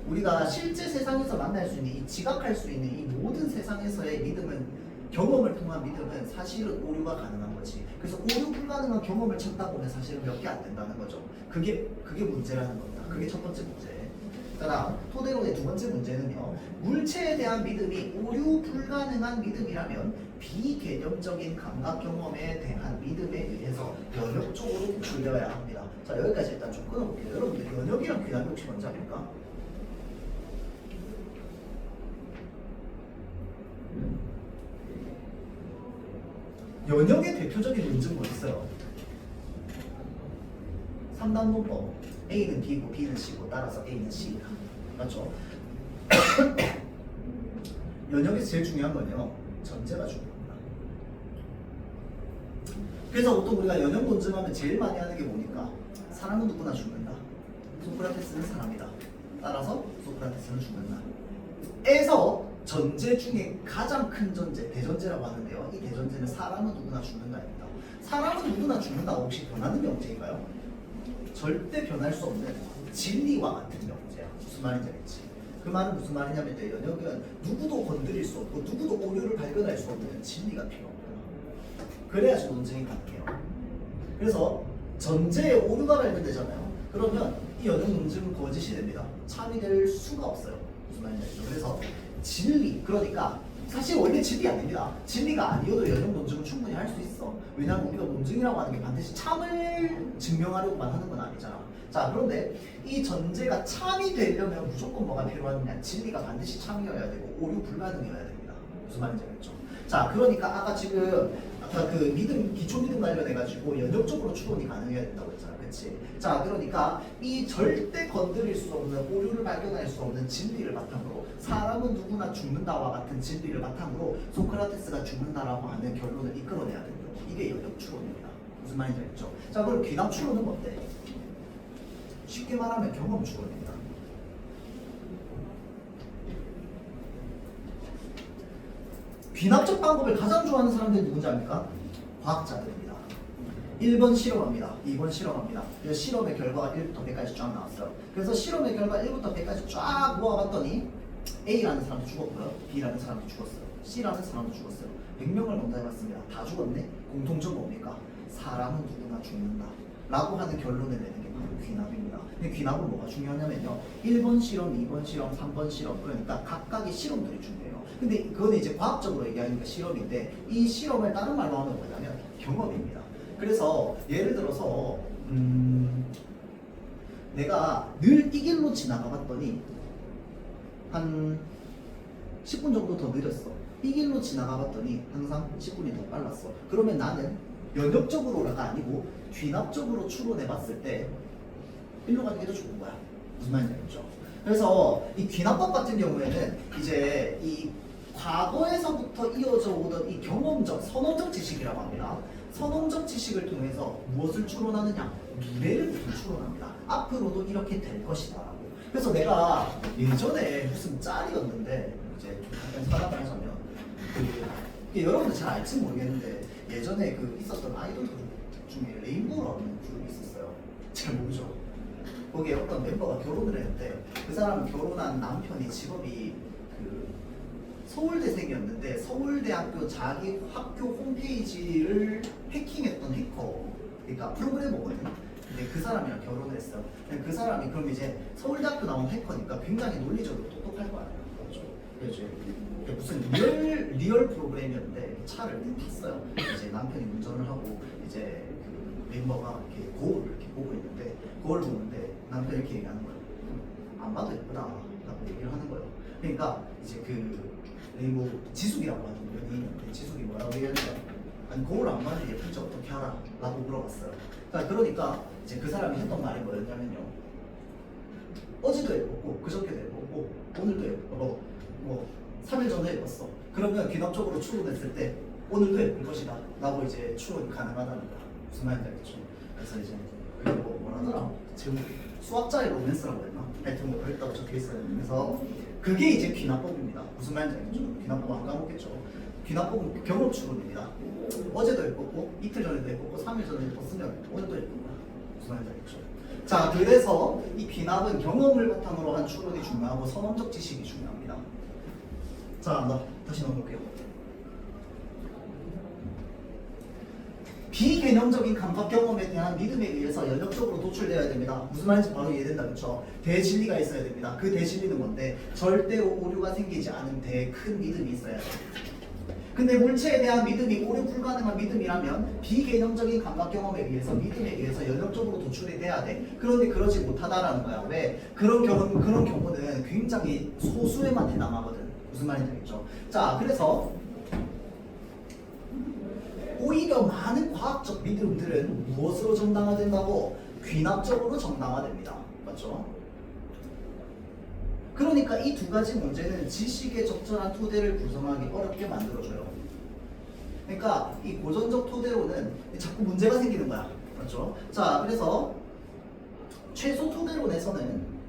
우리가 실제 세상에서 만날 수 있는 이 지각할 수 있는 이 모든 세상에서의 믿음은 경험을 통한 믿음은 사실은 오류가 가능한 거지. 그래서 오류 불가능한 경험을 찾다 보면 사실은 몇 개 안 된다는 거죠. 그게 문제라는 겁니다. 그게 첫 번째 문제. 그러나 토대론의 두 번째 문제는요. 물체에 대한 믿음이 오류 불가능한 믿음이라면 비개념적인 감각 경험에 대한 믿음에 의해서 연역적으로 구별되어야 합니다. 자, 여기까지 일단 좀 끊어볼게요. 여러분들 연역이랑 귀납이 혹시 뭔지 압니까? 연역의 대표적인 논증 뭐 있어요? 3단논법. A는 B고 B는 C고 따라서 A는 C이다. 맞죠? 연역에서 제일 중요한 건요. 전제가 중요합니다. 그래서 보통 우리가 연역 논증하면 제일 많이 하는 게 뭡니까? 사람은 누구나 죽는다. 소크라테스는 사람이다. 따라서 소크라테스는 죽는다. 에서 전제 중에 가장 큰 전제, 대전제라고 하는데요. 이 대전제는 사람은 누구나 죽는다입니다. 사람은 누구나 죽는다 혹시 변하는 명제인가요? 절대 변할 수 없는 진리와 같은 명제야. 무슨 말인지 알겠지? 그 말은 무슨 말이냐면 연역은 누구도 건드릴 수 없고 누구도 오류를 발견할 수 없는 진리가 필요합니다. 그래야지 논쟁이 가능해요. 그래서 전제에 오류가 발견되잖아요. 그러면 이 연역 논증은 거짓이 됩니다. 참이 될 수가 없어요. 무슨 말인지 알죠? 그래서 진리, 그러니까 사실 원래 진리 아닙니다. 진리가 아니어도 연역 논증은 충분히 할 수 있어. 왜냐하면 우리가 논증이라고 하는 게 반드시 참을 증명하려고만 하는 건 아니잖아. 자, 그런데 이 전제가 참이 되려면 무조건 뭐가 필요하느냐? 진리가 반드시 참이어야 되고 오류 불가능이어야 됩니다. 무슨 말인지 알겠죠? 자, 그러니까 아까 그 믿음, 기초 믿음 관련해가지고 연역적으로 추론이 가능해야 된다고 했잖아. 그치? 자, 그러니까 이 절대 건드릴 수 없는 오류를 발견할 수 없는 진리를 바탕으로 사람은 누구나 죽는다와 같은 진리를 바탕으로 소크라테스가 죽는다라고 하는 결론을 이끌어내야 된다. 이게 연역 추론입니다. 무슨 말인지 알겠죠? 자, 그럼 귀납 추론은 뭔데? 쉽게 말하면 경험 추론입니다. 귀납적 방법을 가장 좋아하는 사람들이 누군지 압니까? 과학자들입니다. 1번 실험합니다. 2번 실험합니다. 그래서 실험의 결과가 1부터 100까지 쫙 나왔어요. 그래서 실험의 결과 1부터 100까지 쫙 모아봤더니 A라는 사람도 죽었고요. B라는 사람도 죽었어요. C라는 사람도 죽었어요. 100명을 농사해봤습니다. 다 죽었네? 공통점 뭡니까? 사람은 누구나 죽는다 라고 하는 결론을 내는 게 바로 귀납입니다. 근데 귀납은 뭐가 중요하냐면요. 1번 실험, 2번 실험, 3번 실험, 그러니까 각각의 실험들이 중요해요. 근데 그거는 이제 과학적으로 얘기하니까 실험인데 이 실험을 다른 말로 하면 뭐냐면 경험입니다. 그래서 예를 들어서 내가 늘 이 길로 지나가 봤더니 한 10분 정도 더 느렸어. 이 길로 지나가 봤더니 항상 10분이 더 빨랐어. 그러면 나는 연역적으로가 아니고 귀납적으로 추론해 봤을 때 일로 가는 게 더 좋은 거야. 무슨 말인지 알겠죠? 그래서 이 귀납법 같은 경우에는 이제 이 과거에서부터 이어져 오던 이 경험적, 선험적 지식이라고 합니다. 선험적 지식을 통해서 무엇을 추론하느냐? 미래를 추론합니다. 앞으로도 이렇게 될 것이다. 그래서 내가 예전에 무슨 짤이었는데 이제 좀 잠깐 사담을 하자면 여러분들 잘 알지 모르겠는데 예전에 그 있었던 아이돌 그룹 중에 레인보우라는 그룹이 있었어요. 잘 모르죠? 거기에 어떤 멤버가 결혼을 했는데 그 사람은 결혼한 남편이 직업이 그 서울대생이었는데 서울대학교 자기 학교 홈페이지를 해킹했던 해커, 그러니까 프로그래머거든요. 근데 그 사람이랑 결혼을 했어요. 근데 그 사람이 그럼 이제 서울대학교 나온 해커니까 굉장히 논리적으로 똑똑할 거 아니에요. 그렇죠? 그래서 이제 무슨 리얼 프로그램이었는데 차를 탔어요. 이제 남편이 운전을 하고 이제 그 멤버가 이렇게 거울을 이렇게 보고 있는데 거울 보는데 남편이 이렇게 얘기하는 거예요. 안 봐도 예쁘다 라고 얘기를 하는 거예요. 그러니까 이제 그 레인보우 지숙이라고 하는 연예인인데 지숙이 뭐라고 얘기하는가? 아니 거울 안 봐도 예쁜지 어떻게 알아? 라고 물어봤어요. 그러니까 이제 그 사람이 했던 말이 뭐였냐면요. 어제도 예뻤고 그저께도 예뻤고 오늘도 예쁘고 뭐 3일 전에 예뻤어. 그러면 귀납적으로 추론했을 때 오늘도 예쁠 것이다 라고 이제 추론이 가능하다는 거야. 무슨 말인지 알겠죠? 그래서 이제 뭐라더라? 제목 수학자의 로맨스라고 했나? 하여튼 뭐 그랬다고 적혀 있어요. 그래서 그게 이제 귀납법입니다. 무슨 말인지 알겠죠? 귀납법 안 까먹겠죠? 귀납법은 경험 추론입니다. 어제도 예뻤고 이틀 전에도 예뻤고 3일 전에 예뻤으면 오늘도 예쁜 거야. 무슨 말인지 알겠죠? 자, 그래서 이 귀납은 경험을 바탕으로 한 추론이 중요하고 선험적 지식이 중요합니다. 자, 다시 넘어볼게요. 비개념적인 감각 경험에 대한 믿음에 의해서 연역적으로 도출되어야 됩니다. 무슨 말인지 바로 이해된다, 그렇죠? 대진리가 있어야 됩니다. 그 대진리는 뭔데? 절대로 오류가 생기지 않은 큰 믿음이 있어야 돼요. 근데 물체에 대한 믿음이 오류 불가능한 믿음이라면 비개념적인 감각 경험에 의해서 믿음에 의해서 연역적으로 도출이 돼야 돼. 그런데 그러지 못하다라는 거야. 왜? 그런 경우는 굉장히 소수에만 해당하거든. 무슨 말인지 알겠죠? 자, 그래서 오히려 많은 과학적 믿음들은 무엇으로 정당화된다고? 귀납적으로 정당화됩니다. 맞죠? 그러니까 이 두 가지 문제는 지식의 적절한 토대를 구성하기 어렵게 만들어줘요. 그러니까 이 고전적 토대로는 자꾸 문제가 생기는 거야. 맞죠? 자, 그래서 최소 토대론에서는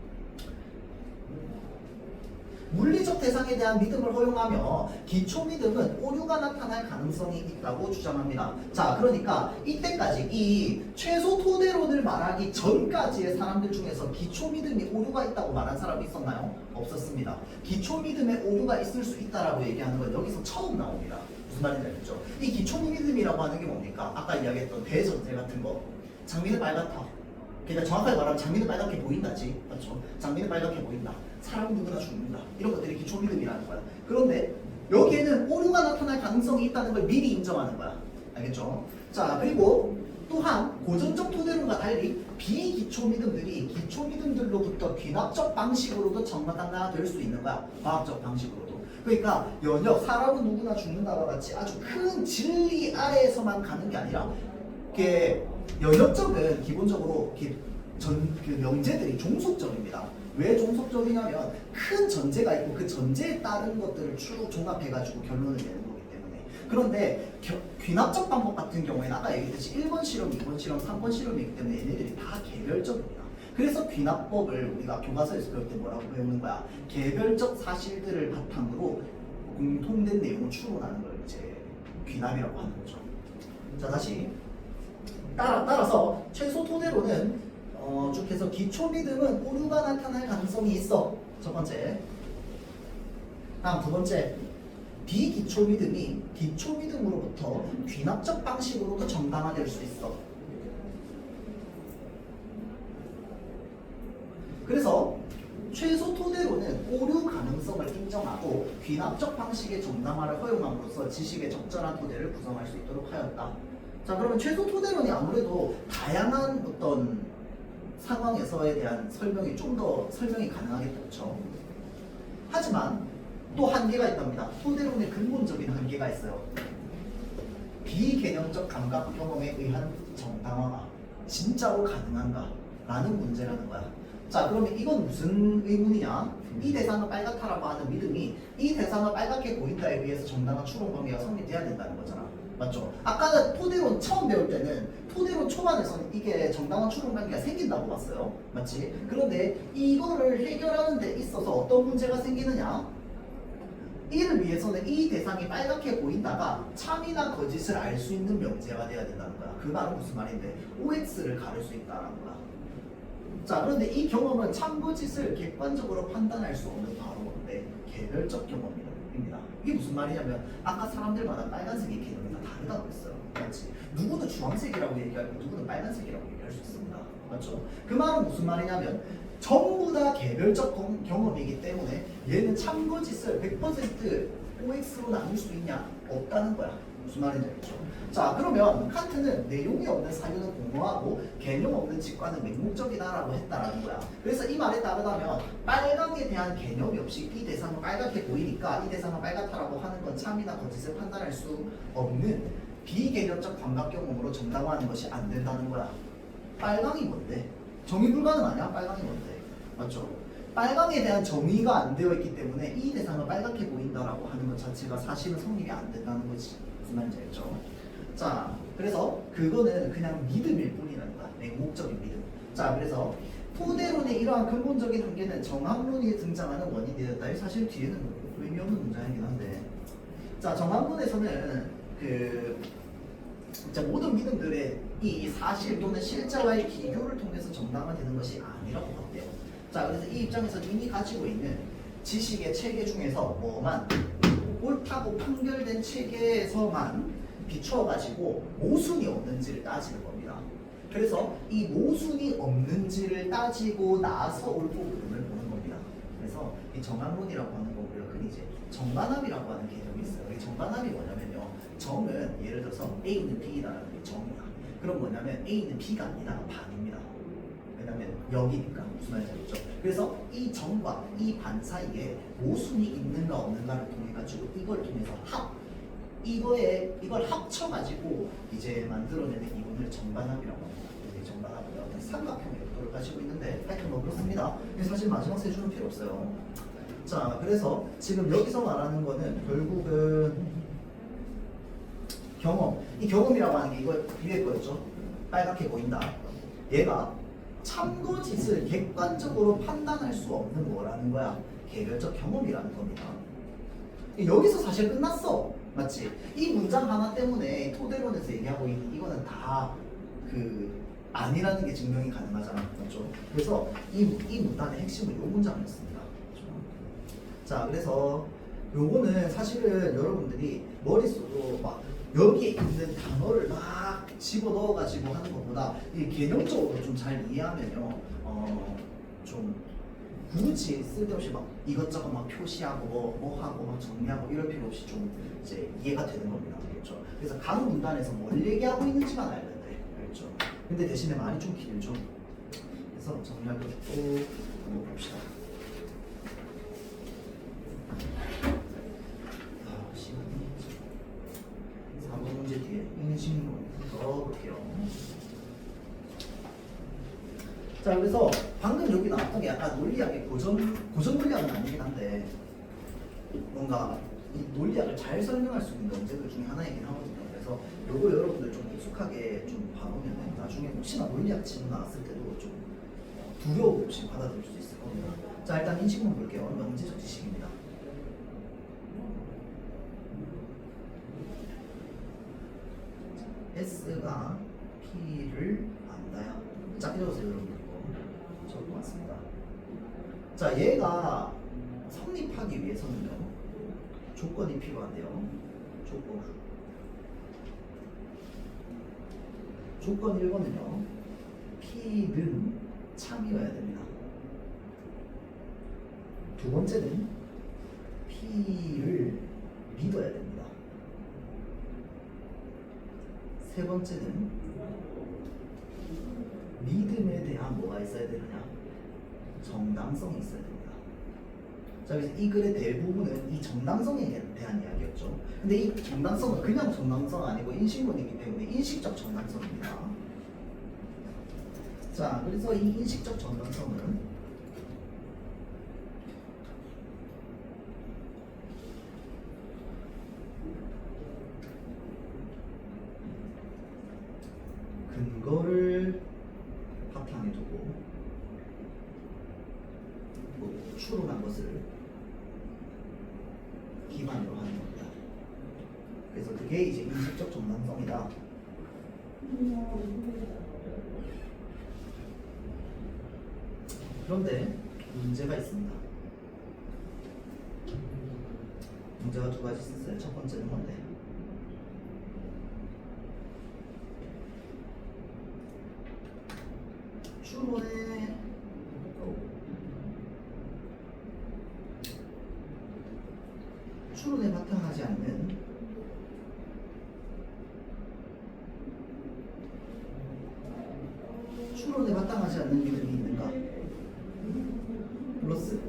물리적 대상에 대한 믿음을 허용하며 기초 믿음은 오류가 나타날 가능성이 있다고 주장합니다. 자, 그러니까 이때까지 이 최소 토대론을 말하기 전까지의 사람들 중에서 기초 믿음이 오류가 있다고 말한 사람이 있었나요? 없었습니다. 기초 믿음에 오류가 있을 수 있다라고 얘기하는 건 여기서 처음 나옵니다. 무슨 말인지 알겠죠? 이 기초 믿음이라고 하는 게 뭡니까? 아까 이야기했던 대전제 같은 거. 장미는 빨갛다. 그러니까 정확하게 말하면 장미는 빨갛게 보인다지. 맞죠? 장미는 빨갛게 보인다. 사람 누구나 죽는다. 이런 것들이 기초 믿음이라는 거야. 그런데 여기에는 오류가 나타날 가능성이 있다는 걸 미리 인정하는 거야. 알겠죠? 자, 그리고 또한 고전적 토대론과 달리 비기초 믿음들이 기초 믿음들로부터 귀납적 방식으로도 정당화될 수 있는 거야. 과학적 방식으로도. 그러니까 연역, 사람은 누구나 죽는다와 같이 아주 큰 진리 아래에서만 가는 게 아니라 이게 연역적은 기본적으로 그 명제들이 종속적입니다. 왜 종속적이냐면 큰 전제가 있고 그 전제에 따른 것들을 쭉 종합해가지고 결론을 내는 거기 때문에. 그런데 귀납적 방법 같은 경우에는 아까 얘기했듯이 1번 실험, 2번 실험, 3번 실험이기 때문에 얘네들이 다 개별적입니다. 그래서 귀납법을 우리가 교과서에서 배울 때 뭐라고 배우는 거야? 개별적 사실들을 바탕으로 공통된 내용을 추론하는 걸 이제 귀납이라고 하는 거죠. 자, 다시 따라서 최소 토대로는 쭉 해서 기초 믿음은 오류가 나타날 가능성이 있어. 첫 번째. 다음 두 번째. 비기초 믿음이 기초 믿음으로부터 귀납적 방식으로도 정당화될 수 있어. 그래서 최소 토대로는 오류 가능성을 인정하고 귀납적 방식의 정당화를 허용함으로써 지식의 적절한 토대를 구성할 수 있도록 하였다. 자, 그러면 최소 토대론이 아무래도 다양한 어떤 상황에서에 대한 설명이 좀 더 설명이 가능하겠죠. 그렇죠? 하지만 또 한계가 있답니다. 토대론의 근본적인 한계가 있어요. 비개념적 감각 경험에 의한 정당화가 진짜로 가능한가? 라는 문제라는 거야. 자, 그러면 이건 무슨 의문이냐? 이 대상은 빨갛다라고 하는 믿음이 이 대상은 빨갛게 보인다에 의해서 정당한 추론 관계가 성립돼야 된다는 거잖아. 맞죠? 아까는 토대론 처음 배울 때는 토대론 초반에서는 이게 정당한 추론 관계가 생긴다고 봤어요. 맞지? 그런데 이거를 해결하는 데 있어서 어떤 문제가 생기느냐? 이를 위해서는 이 대상이 빨갛게 보인다가 참이나 거짓을 알 수 있는 명제가 돼야 된다는 거야. 그 말은 무슨 말인데? OX를 가를 수 있다는 거야. 자, 그런데 이 경험은 참거짓을 객관적으로 판단할 수 없는 바로 뭔데? 개별적 경험입니다. 이게 무슨 말이냐면 아까 사람들마다 빨간색의 개념이 다 다르다고 했어요. 맞지? 누구는 주황색이라고 얘기하고 누구는 빨간색이라고 얘기할 수 있습니다. 맞죠? 그 말은 무슨 말이냐면 전부 다 개별적 경험이기 때문에 얘는 참거짓을 100% OX로 나눌 수 있냐? 없다는 거야. 무슨 말인지 알겠죠? 자, 그러면 칸트는 내용이 없는 사유는 공허하고 개념 없는 직관은 맹목적이다라고 했다라는 거야. 그래서 이 말에 따르다면 빨강에 대한 개념이 없이 이 대상은 빨갛게 보이니까 이 대상은 빨갛다라고 하는 건 참이나 거짓을 판단할 수 없는 비개념적 감각 경험으로 정당화하는 것이 안 된다는 거야. 빨강이 뭔데? 정의 불가능 아니야? 빨강이 뭔데? 맞죠? 빨강에 대한 정의가 안 되어 있기 때문에 이 대상은 빨갛게 보인다라고 하는 것 자체가 사실은 성립이 안 된다는 거지. 무슨 말인지 알죠? 자, 그래서 그거는 그냥 믿음일 뿐이라는 거야. 맹목적인 믿음. 자, 그래서 토대론의 이러한 근본적인 한계는 정학론이 등장하는 원인이 되었다. 사실 뒤에는 의미 없는 문장이긴 한데, 자, 정학론에서는 진짜 모든 믿음들의 이 사실 또는 실제와의 비교를 통해서 정당화되는 것이 아니라고 봤대요. 자, 그래서 이 입장에서 이미 가지고 있는 지식의 체계 중에서 뭐만 옳다고 판결된 체계에서만 비추어가지고 모순이 없는지를 따지는 겁니다. 그래서 이 모순이 없는지를 따지고 나서 옳고 그름을 보는 겁니다. 그래서 이 정학론이라고 하는 거 우리가 흔히 이제 정반합이라고 하는 개념이 있어요. 이 정반합이 뭐냐면요. 정은 예를 들어서 A는 B다라는 게 정이야. 그럼 뭐냐면 A는 B가 아니라 반입니다. 왜냐면 여기니까 무슨 말인지 알겠죠? 그래서 이 정과 이 반 사이에 모순이 있는가 없는가를 통해 가지고 이걸 통해서 이걸 합쳐가지고 이제 만들어내는 이론을 정반합이라고 합니다. 이 정반합은 어떤 삼각형의 역도를 가지고 있는데 하여튼 뭐 그렇습니다. 사실 마지막 세 줄은 필요 없어요. 자, 그래서 지금 여기서 말하는 거는 결국은 경험. 이 경험이라고 하는 게 이거 위에 거였죠. 빨갛게 보인다. 얘가 참거짓을 객관적으로 판단할 수 없는 거라는 거야. 개별적 경험이라는 겁니다. 여기서 사실 끝났어. 맞지? 이 문장 하나 때문에 토대론에서 얘기하고 있는 이거는 다 아니라는 게 증명이 가능하잖아. 맞죠? 그래서 이 문단의 핵심은 이 문장이었습니다. 그렇죠? 자, 그래서 요거는 사실은 여러분들이 머릿속으로 막 여기에 있는 단어를 막 집어넣어가지고 하는 것보다 이 개념적으로 좀 잘 이해하면요, 좀 굳이 쓸데없이 막 이것저것 막 표시하고 뭐 하고 막 정리하고 이럴 필요 없이 좀 이제 이해가 되는 겁니다. 그렇죠? 그래서 각 문단에서 뭘 얘기하고 있는지만 알면 돼. 그렇죠? 근데 대신에 말이 좀 길죠. 그래서 정리할 것도 한번 봅시다. 시간이 4번 문제 뒤에 인식론 더 볼게요. 자, 그래서 방금 여기 나왔던 게 약간 논리학의 고전 논리학은 아니긴 한데 뭔가 이 논리학을 잘 설명할 수 있는 문제들 중에 하나이긴 하거든요. 그래서 요거 여러분들 좀 익숙하게 좀 봐보면 나중에 혹시나 논리학 질문 나왔을 때도 좀 두려움 없이 받아들일 수 있을 겁니다. 자, 일단 인식론 볼게요. 명제적 지식입니다. S가 P를 안다야. 자, 읽어보세요 여러분들. 적어봤습니다. 자, 얘가 성립하기 위해서는요, 조건이 필요한데요. 조건 1번은요, P는 참이어야 됩니다. 두 번째는 P를 믿어야 됩니다. 세 번째는 믿음에 대한 뭐가 있어야 되느냐? 정당성이 있어야 됩니다. 자, 그래서 이 글의 대부분은 이 정당성에 대한 이야기였죠. 근데 이 정당성은 그냥 정당성 아니고 인식론이기 때문에 인식적 정당성입니다. 자, 그래서 이 인식적 정당성은 추론한 것을 기반으로 하는 겁니다. 그래서 그게 이제 인식적 정당성이다. 그런데 문제가 있습니다. 문제가 두 가지 있었어요. 첫 번째는 뭔데? 추론에 바탕하지 않는 믿음이 있는가? 플러스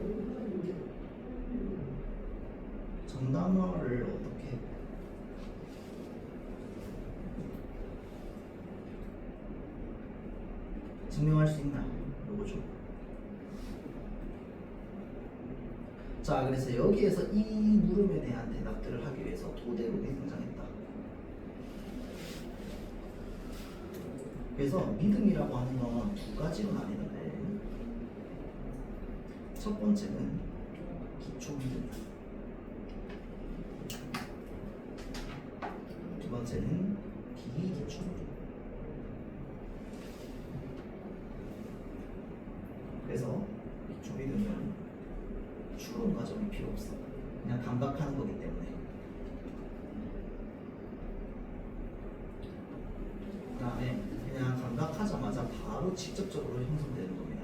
정당화를 어떻게 증명할 수 있나? 요거죠. 자, 그래서 여기에서 이 물음에 대한 대답들을 하기 위해서 토대론이 등장했다. 그래서 믿음이라고 하는 건 두 가지로 나뉘는데, 첫 번째는 기초 믿음, 두 번째는 비기초 믿음. 그래서 기초 믿음은 추론 과정이 필요 없어. 그냥 감각하는 거기 때문에. 그 다음에 그냥 감각하자마자 바로 직접적으로 형성되는 겁니다.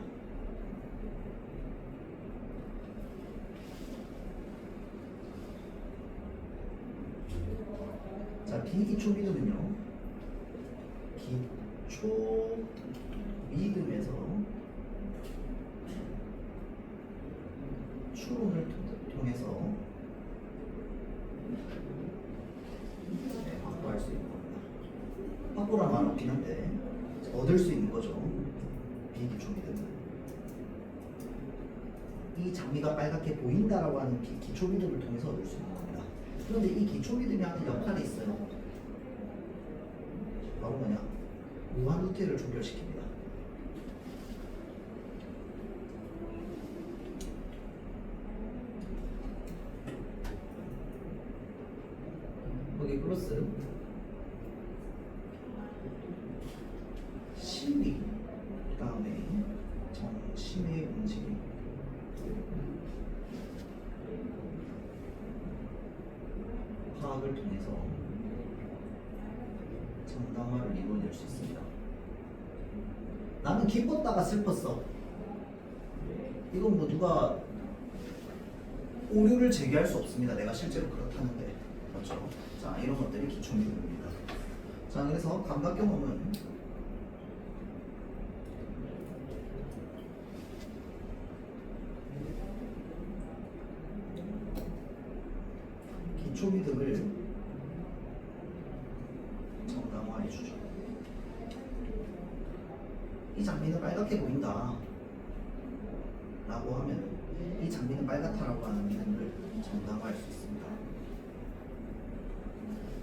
자, 비기초 믿음은요, 기초 믿음에서 추론을 통해서 확보할 수 있는 겁니다. 확보란 말은 없긴 한데 얻을 수 있는 거죠. 비기초 믿음은 이 장미가 빨갛게 보인다라고 하는 기초 믿음을 통해서 얻을 수 있는 겁니다. 그런데 이 기초 믿음이 하는 역할이 있어요. 바로 뭐냐? 무한 루트를 종결시킵니다. 거기 플러스 심리, 그 다음에 정신의 움직임, 파악을 통해서 정당화를 이루어낼 수 있습니다. 나는 기뻤다가 슬펐어. 이건 뭐 누가 오류를 제기할 수 없습니다. 내가 실제로 그렇다는데. 그렇죠? 자, 이런 것들이 기초 믿음입니다. 자, 그래서 감각 경험은 기초 믿음을 정당화해 주죠. 이 장미는 빨갛게 보인다 라고 하면 이 장미는 빨갛다라고 하는 믿음을 정당화할 수 있습니다.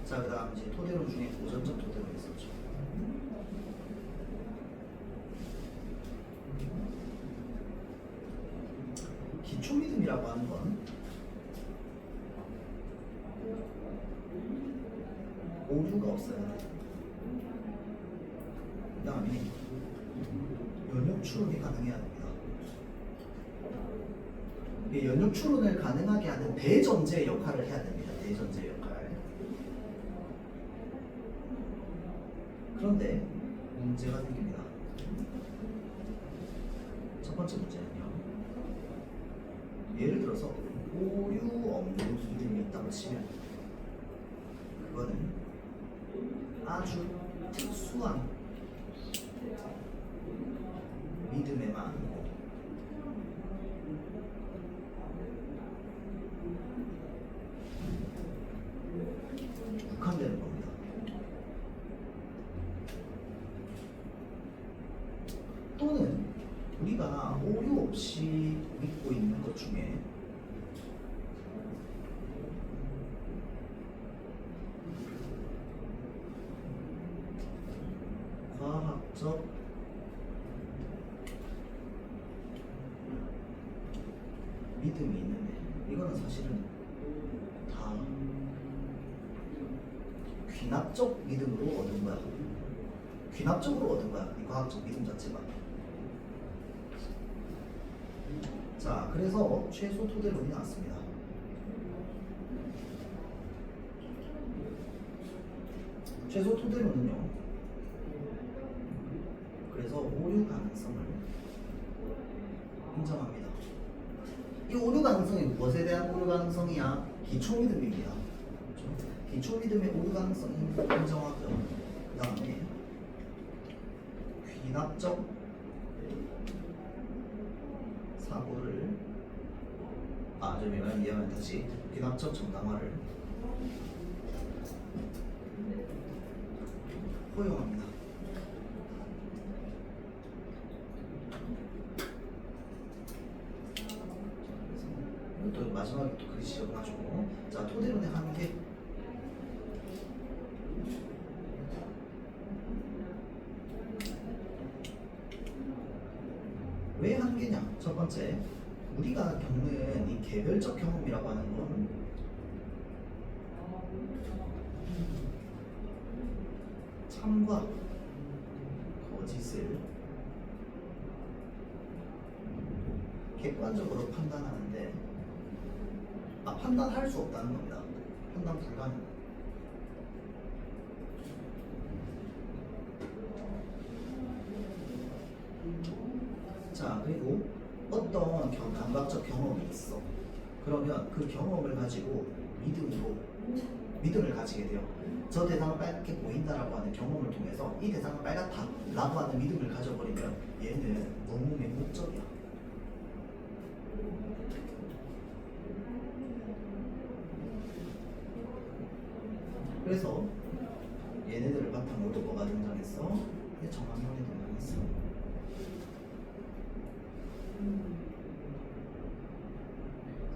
자, 그 다음 이제 토대론 중에 고전적 토대론이 있었죠. 기초 믿음이라고 하는 건 오류가 없어요. 그 다음에 연역 추론이 가능해야 됩니다. 연역 추론을 가능하게 하는 대전제 역할을 해야 됩니다. 대전제 역할. 그런데 문제가 생깁니다. 첫 번째 문제는요, 예를 들어서 오류 없는 믿음이 있다고 치면 그거는 아주 특수한 믿음에만 국한되는 겁니다. 또는 우리가 오류 없이 믿고 있는 것 중에 과학적 믿음이 있는데 이거는 사실은 다 귀납적 믿음으로 얻은 거야. 귀납적으로 얻은 거야. 이 과학적 믿음 자체가. 자, 그래서 최소 토대론이 나왔습니다. 최소 토대론은요. 그래서 오류 가능성을 인정합니다. 이 오류 가능성이 무엇에 대한 오류 가능성이야? 기초 믿음입니다. 그렇죠? 기초 믿음의 오류 가능성이 인정하고요. 그 다음에 귀납적 사고를 미안해 다시 귀납적 정당화를 허용합니다. 또 마지막에 또 그 지적해가지고 자 토대론의 한계 왜 한계냐? 첫 번째 우리가 겪는 이 개별적 경험이라고 하는 건 참과 거짓을 객관적으로 판단하는데 판단할 수 없다는 겁니다. 판단 불가능. 자, 그리고 어떤 감각적 경험이 있어. 그러면 그 경험을 가지고 믿음을 가지게 돼요. 저 대상은 빨갛게 보인다라고 하는 경험을 통해서 이 대상은 빨갛다라고 하는 믿음을 가져버리면 얘는 너무 맹목적이야. 그래서 얘네들을 바탕으로 뭐가 등장했어? 이게 정황론이 등장했어.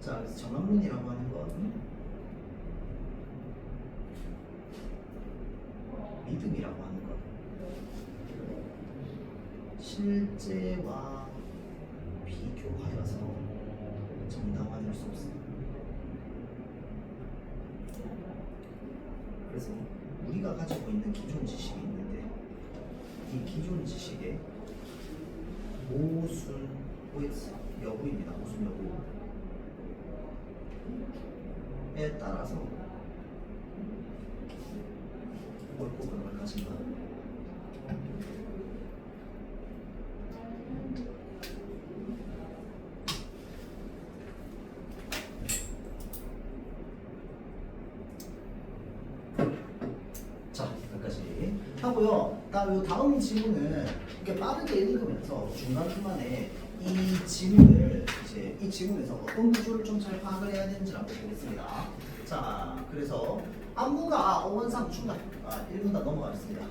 자, 그래서 정황론이라고 하는 건 믿음이라고 하는 것, 실제와 비교하여서 정당화될 수 없습니다. 그래서 우리가 가지고 있는 기존 지식이 있는데 이 기존 지식의 모순 여부입니다. 모순 여부에 따라서 옳고 그름을 가진다. 자, 여기까지 하고요. 다음 지문은 이렇게 빠르게 읽으면서 중간중간에 이 지문에서 어떤 구조를 좀 잘 파악을 해야 되는지 한번 보겠습니다. 자, 그래서 안무가 어원상 중간 1분 다 넘어가겠습니다.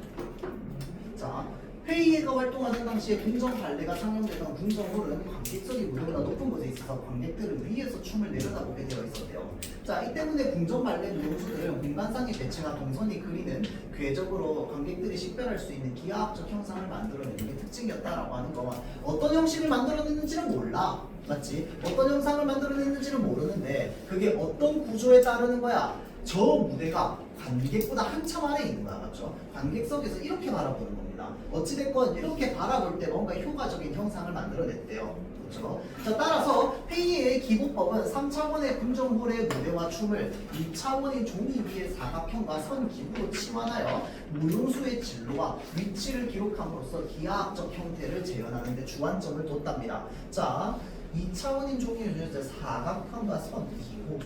자, 회의회가 활동하는 당시에 궁정 발레가 상영되던 궁정홀은 관객석이 무대보다 높은 곳에 있어서 관객들은 위에서 춤을 내려다보게 되어 있었대요. 자, 이 때문에 궁정 발레 무용수들은 공간상의 배치가 동선이 그리는 궤적으로 관객들이 식별할 수 있는 기하학적 형상을 만들어내는 게 특징이었다라고 하는 거. 어떤 형식을 만들어냈는지는 몰라. 맞지? 어떤 형상을 만들어냈는지는 모르는데 그게 어떤 구조에 따르는 거야? 저 무대가 관객보다 한참 아래에 있는 거야. 맞죠? 관객석에서 이렇게 바라보는 겁니다. 어찌됐건 이렇게 바라볼 때 뭔가 효과적인 형상을 만들어냈대요. 그렇죠? 자, 따라서 회의의 기보법은 3차원의 궁정홀의 무대와 춤을 2차원의 종이 위의 사각형과 선 기부로 치환하여 무용수의 진로와 위치를 기록함으로써 기하학적 형태를 재현하는 데 주안점을 뒀답니다. 자, 2차원인 종이 위의 사각형과 선 기부.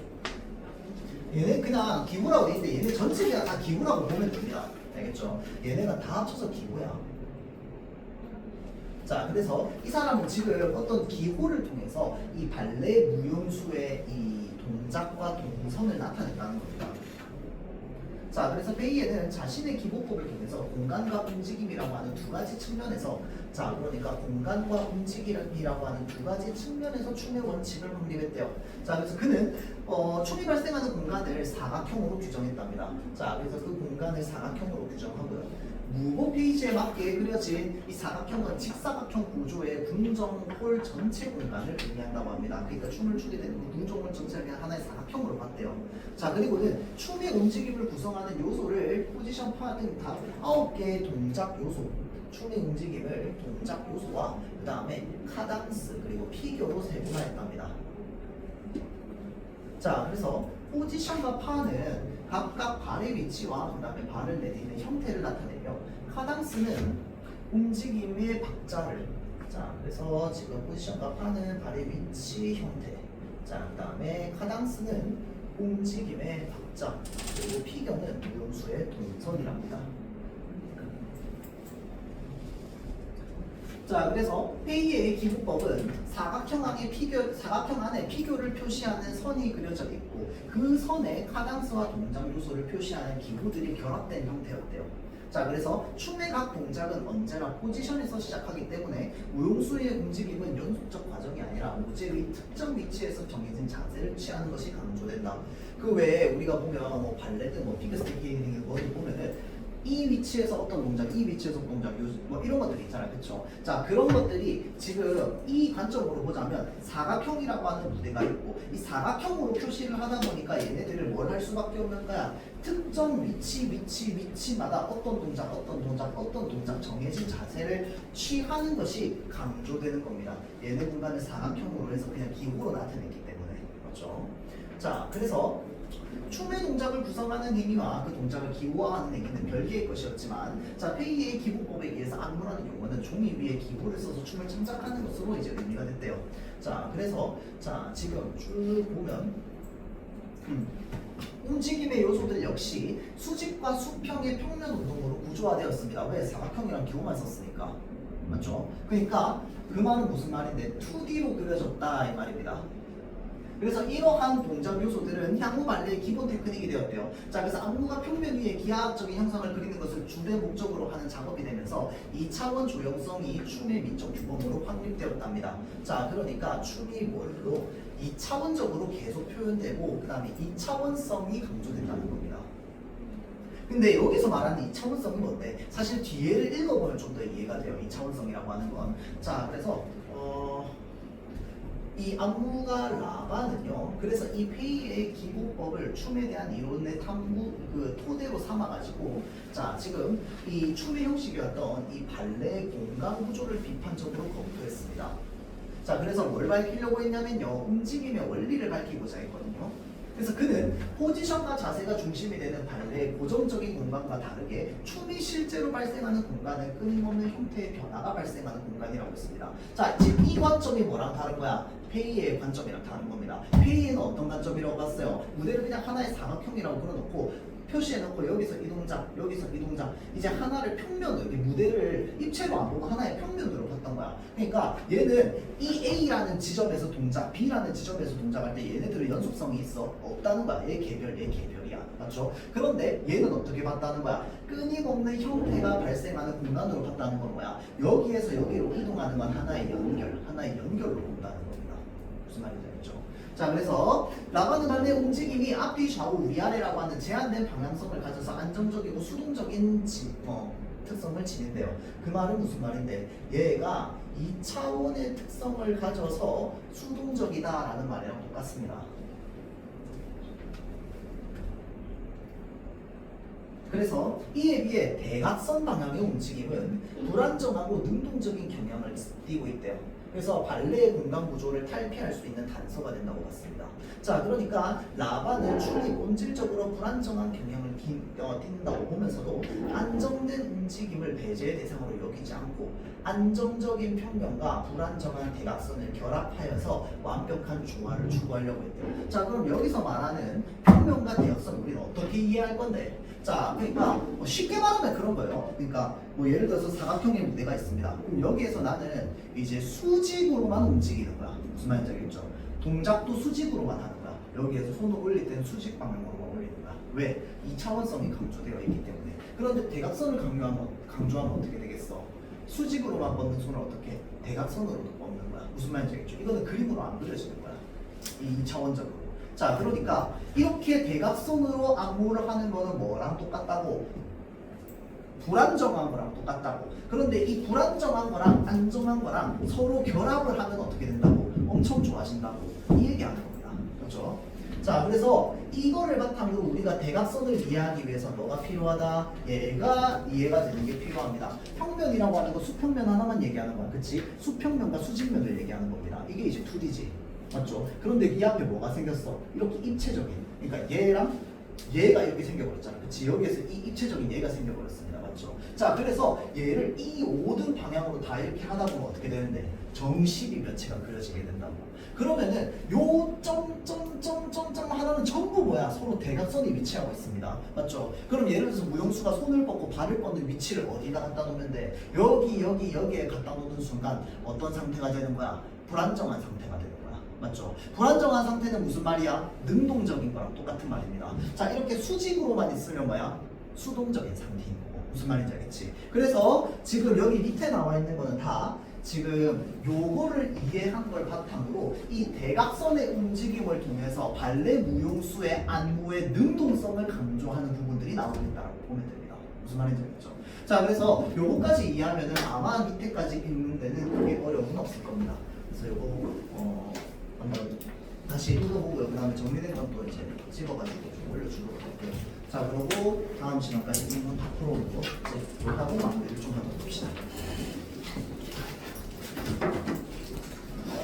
얘네 그냥 기구라고 돼 있는데 얘네 전체가 다 기구라고 보면 됩니다. 알겠죠? 얘네가 다 합쳐서 기구야. 자, 그래서 이 사람은 지금 어떤 기호를 통해서 이 발레 무용수의 이 동작과 동선을 나타냈다는 겁니다. 자, 그래서 베이에는 자신의 기보법을 통해서 공간과 움직임이라고 하는 두 가지 측면에서, 자, 그러니까 공간과 움직임이라고 하는 두 가지 측면에서 춤의 원칙을 확립했대요. 자, 그래서 그는 춤이 발생하는 공간을 사각형으로 규정했답니다. 자, 그래서 그 공간을 사각형으로 규정하고요. 무고 페이지에 맞게 그려진 이 사각형은 직사각형 구조의 궁정홀 전체 공간을 의미한다고 합니다. 그러니까 춤을 추게 되는 그 궁정홀 전체를 그냥 하나의 사각형으로 봤대요. 자, 그리고는 춤의 움직임을 구성하는 요소를 포지션 파등 다 9개의 동작 요소, 춤의 움직임을 동작 요소와 그 다음에 카당스 그리고 피겨로 세분화했답니다. 자, 그래서 포지션과 파는 각각 발의 위치와 그 다음에 발을 내딛는 형태를 나타내며 카당스는 움직임의 박자를, 자, 그래서 지금 포지션과 파는 발의 위치 형태, 자, 그 다음에 카당스는 움직임의 박자, 그리고 피겨는 무용수의 동선이랍니다. 자, 그래서 페이의 기부법은 사각형 안에 피겨를 표시하는 선이 그려져 있고 그 선에 카당스와 동작 요소를 표시하는 기구들이 결합된 형태였대요. 자, 그래서 춤의 각 동작은 언제나 포지션에서 시작하기 때문에 무용수의 움직임은 연속적 과정이 아니라 무제의 특정 위치에서 정해진 자세를 취하는 것이 강조된다. 그 외에 우리가 보면 뭐 발레든 뭐 피겨스케이팅 이런 거 보면은 이 위치에서 어떤 동작, 이 위치에서 동작, 뭐 이런 것들이 있잖아요, 그렇죠? 자, 그런 것들이 지금 이 관점으로 보자면 사각형이라고 하는 무대가 있고 이 사각형으로 표시를 하다 보니까 얘네들을 뭘 할 수밖에 없는 거야? 특정 위치마다 어떤 동작 정해진 자세를 취하는 것이 강조되는 겁니다. 얘네 공간을 사각형으로 해서 그냥 기호로 나타냈기 때문에, 그렇죠? 자, 그래서 춤의 동작을 구성하는 행위와 그 동작을 기호화하는 행위는 별개의 것이었지만, 자, 페이의 기호법에 의해서 안무라는 용어는 종이 위에 기호를 써서 춤을 창작하는 것으로 이제 의미가 됐대요. 자, 그래서 자, 지금 쭉 보면 움직임의 요소들 역시 수직과 수평의 평면 운동으로 구조화되었습니다. 왜? 사각형이랑 기호만 썼으니까. 맞죠? 그러니까 그 말은 무슨 말인데 2D로 그려졌다 이 말입니다. 그래서 이러한 동작 요소들은 향후 발레의 기본 테크닉이 되었대요. 자, 그래서 안무가 평면 위에 기하학적인 형상을 그리는 것을 주된 목적으로 하는 작업이 되면서 2차원 조형성이 춤의 미적 규범으로 확립되었답니다. 자, 그러니까 춤이 뭘로 2차원적으로 계속 표현되고 그 다음에 2차원성이 강조된다는 겁니다. 근데 여기서 말하는 2차원성이 뭔데? 사실 뒤에를 읽어보면 좀 더 이해가 돼요. 2차원성이라고 하는 건. 자, 그래서 이 안무가 라바는요, 그래서 이 페이의 기부법을 춤에 대한 이론의 토대로 삼아가지고, 자, 지금 이 춤의 형식이었던 이 발레 공간 구조를 비판적으로 검토했습니다. 자, 그래서 뭘 밝히려고 했냐면요, 움직임의 원리를 밝히고자 했거든요. 그래서 그는 포지션과 자세가 중심이 되는 발레의 고정적인 공간과 다르게 춤이 실제로 발생하는 공간은 끊임없는 형태의 변화가 발생하는 공간이라고 했습니다. 자, 지금 이 관점이 뭐랑 다른 거야? 페이의 관점이랑 다른 겁니다. 페이에는 어떤 관점이라고 봤어요? 무대를 그냥 하나의 사각형이라고 그려놓고 표시해놓고 여기서 이 동작, 여기서 이 동작, 이제 하나를 평면으로, 무대를 입체로 안 보고 하나의 평면으로 봤던 거야. 그러니까 얘는 이 A라는 지점에서 동작, B라는 지점에서 동작할 때 얘네들은 연속성이 있어? 없다는 거야. 얘 개별이야. 맞죠? 그런데 얘는 어떻게 봤다는 거야? 끊임없는 형태가 발생하는 공간으로 봤다는 건 뭐야? 여기에서 여기로 이동하는 건 하나의 연결로 본다는 겁니다. 무슨 말인지 알겠죠? 자, 그래서 라바는 발레 움직임이 앞뒤 좌우 위아래라고 하는 제한된 방향성을 가져서 안정적이고 수동적인 특성을 지닌대요. 그 말은 무슨 말인데, 얘가 2차원의 특성을 가져서 수동적이다라는 말이랑 똑같습니다. 그래서 이에 비해 대각선 방향의 움직임은 불안정하고 능동적인 경향을 띠고 있대요. 그래서 발레의 공간 구조를 탈피할 수 있는 단서가 된다고 봤습니다. 자, 그러니까 라바는 춤이 본질적으로 불안정한 경향을 띈다고 보면서도 안정된 움직임을 배제의 대상으로 여기지 않고 안정적인 평면과 불안정한 대각선을 결합하여서 완벽한 조화를 추구하려고 했대요. 자, 그럼 여기서 말하는 평면과 대각선 우리는 어떻게 이해할 건데? 자, 그러니까 쉽게 말하면 그런 거예요. 그러니까 뭐 예를 들어서 사각형의 무대가 있습니다. 그럼 여기에서 나는 이제 수직으로만 움직이는 거야. 무슨 말인지 알겠죠? 동작도 수직으로만 하는 거야. 여기에서 손을 올릴 때는 수직 방향으로만 올리는 거야. 왜? 2차원성이 강조되어 있기 때문에. 그런데 대각선을 강조하면 어떻게 되겠어? 수직으로만 뻗는 손을 어떻게? 대각선으로도 뻗는 거야. 무슨 말인지 알겠죠? 이거는 그림으로 안 그려지는 거야. 이 2차원적으로. 자, 그러니까 이렇게 대각선으로 안무를 하는 거는 뭐랑 똑같다고? 불안정한 거랑 똑같다고. 그런데 이 불안정한 거랑 안정한 거랑 서로 결합을 하면 어떻게 된다고? 엄청 좋아진다고. 이 얘기하는 겁니다. 그렇죠? 자, 그래서 이거를 바탕으로 우리가 대각선을 이해하기 위해서 뭐가 필요하다? 얘가 이해가 되는 게 필요합니다. 평면이라고 하는 거 수평면 하나만 얘기하는 거야. 그치? 수평면과 수직면을 얘기하는 겁니다. 이게 이제 2D지. 맞죠? 그런데 이 앞에 뭐가 생겼어? 이렇게 입체적인. 그러니까 얘랑 얘가 이렇게 생겨버렸잖아. 그치? 여기에서 이 입체적인 얘가 생겨버렸습니다. 맞죠? 자, 그래서 얘를 이 모든 방향으로 다 이렇게 하다 보면 어떻게 되는데? 정식이 면체가 그려지게 된다고. 그러면은 요 점점점점점 하나는 전부 뭐야? 서로 대각선이 위치하고 있습니다. 맞죠? 그럼 예를 들어서 무용수가 손을 뻗고 발을 뻗는 위치를 어디다 갖다 놓으면 돼? 여기에 갖다 놓는 순간 어떤 상태가 되는 거야? 불안정한 상태가 되는 거야. 맞죠? 불안정한 상태는 무슨 말이야? 능동적인 거랑 똑같은 말입니다. 자, 이렇게 수직으로만 있으면 뭐야? 수동적인 상태인 거고. 무슨 말인지 알겠지? 그래서 지금 여기 밑에 나와 있는 거는 다 지금 요거를 이해한 걸 바탕으로 이 대각선의 움직임을 통해서 발레 무용수의 안무의 능동성을 강조하는 부분들이 나오고 있다고 보면 됩니다. 무슨 말인지 알겠죠? 자, 그래서 요거까지 이해하면은 아마 밑에까지 읽는 데는 크게 어려움은 없을 겁니다. 그래서 요거 한번 다시 읽어보고요. 그 다음에 정리된 건 또 이제 찍어가지고 좀 올려주도록 할게요. 자, 그러고 다음 시간까지 인문 다 풀어오고 이제 하고 마무리를 좀 하도록 합시다.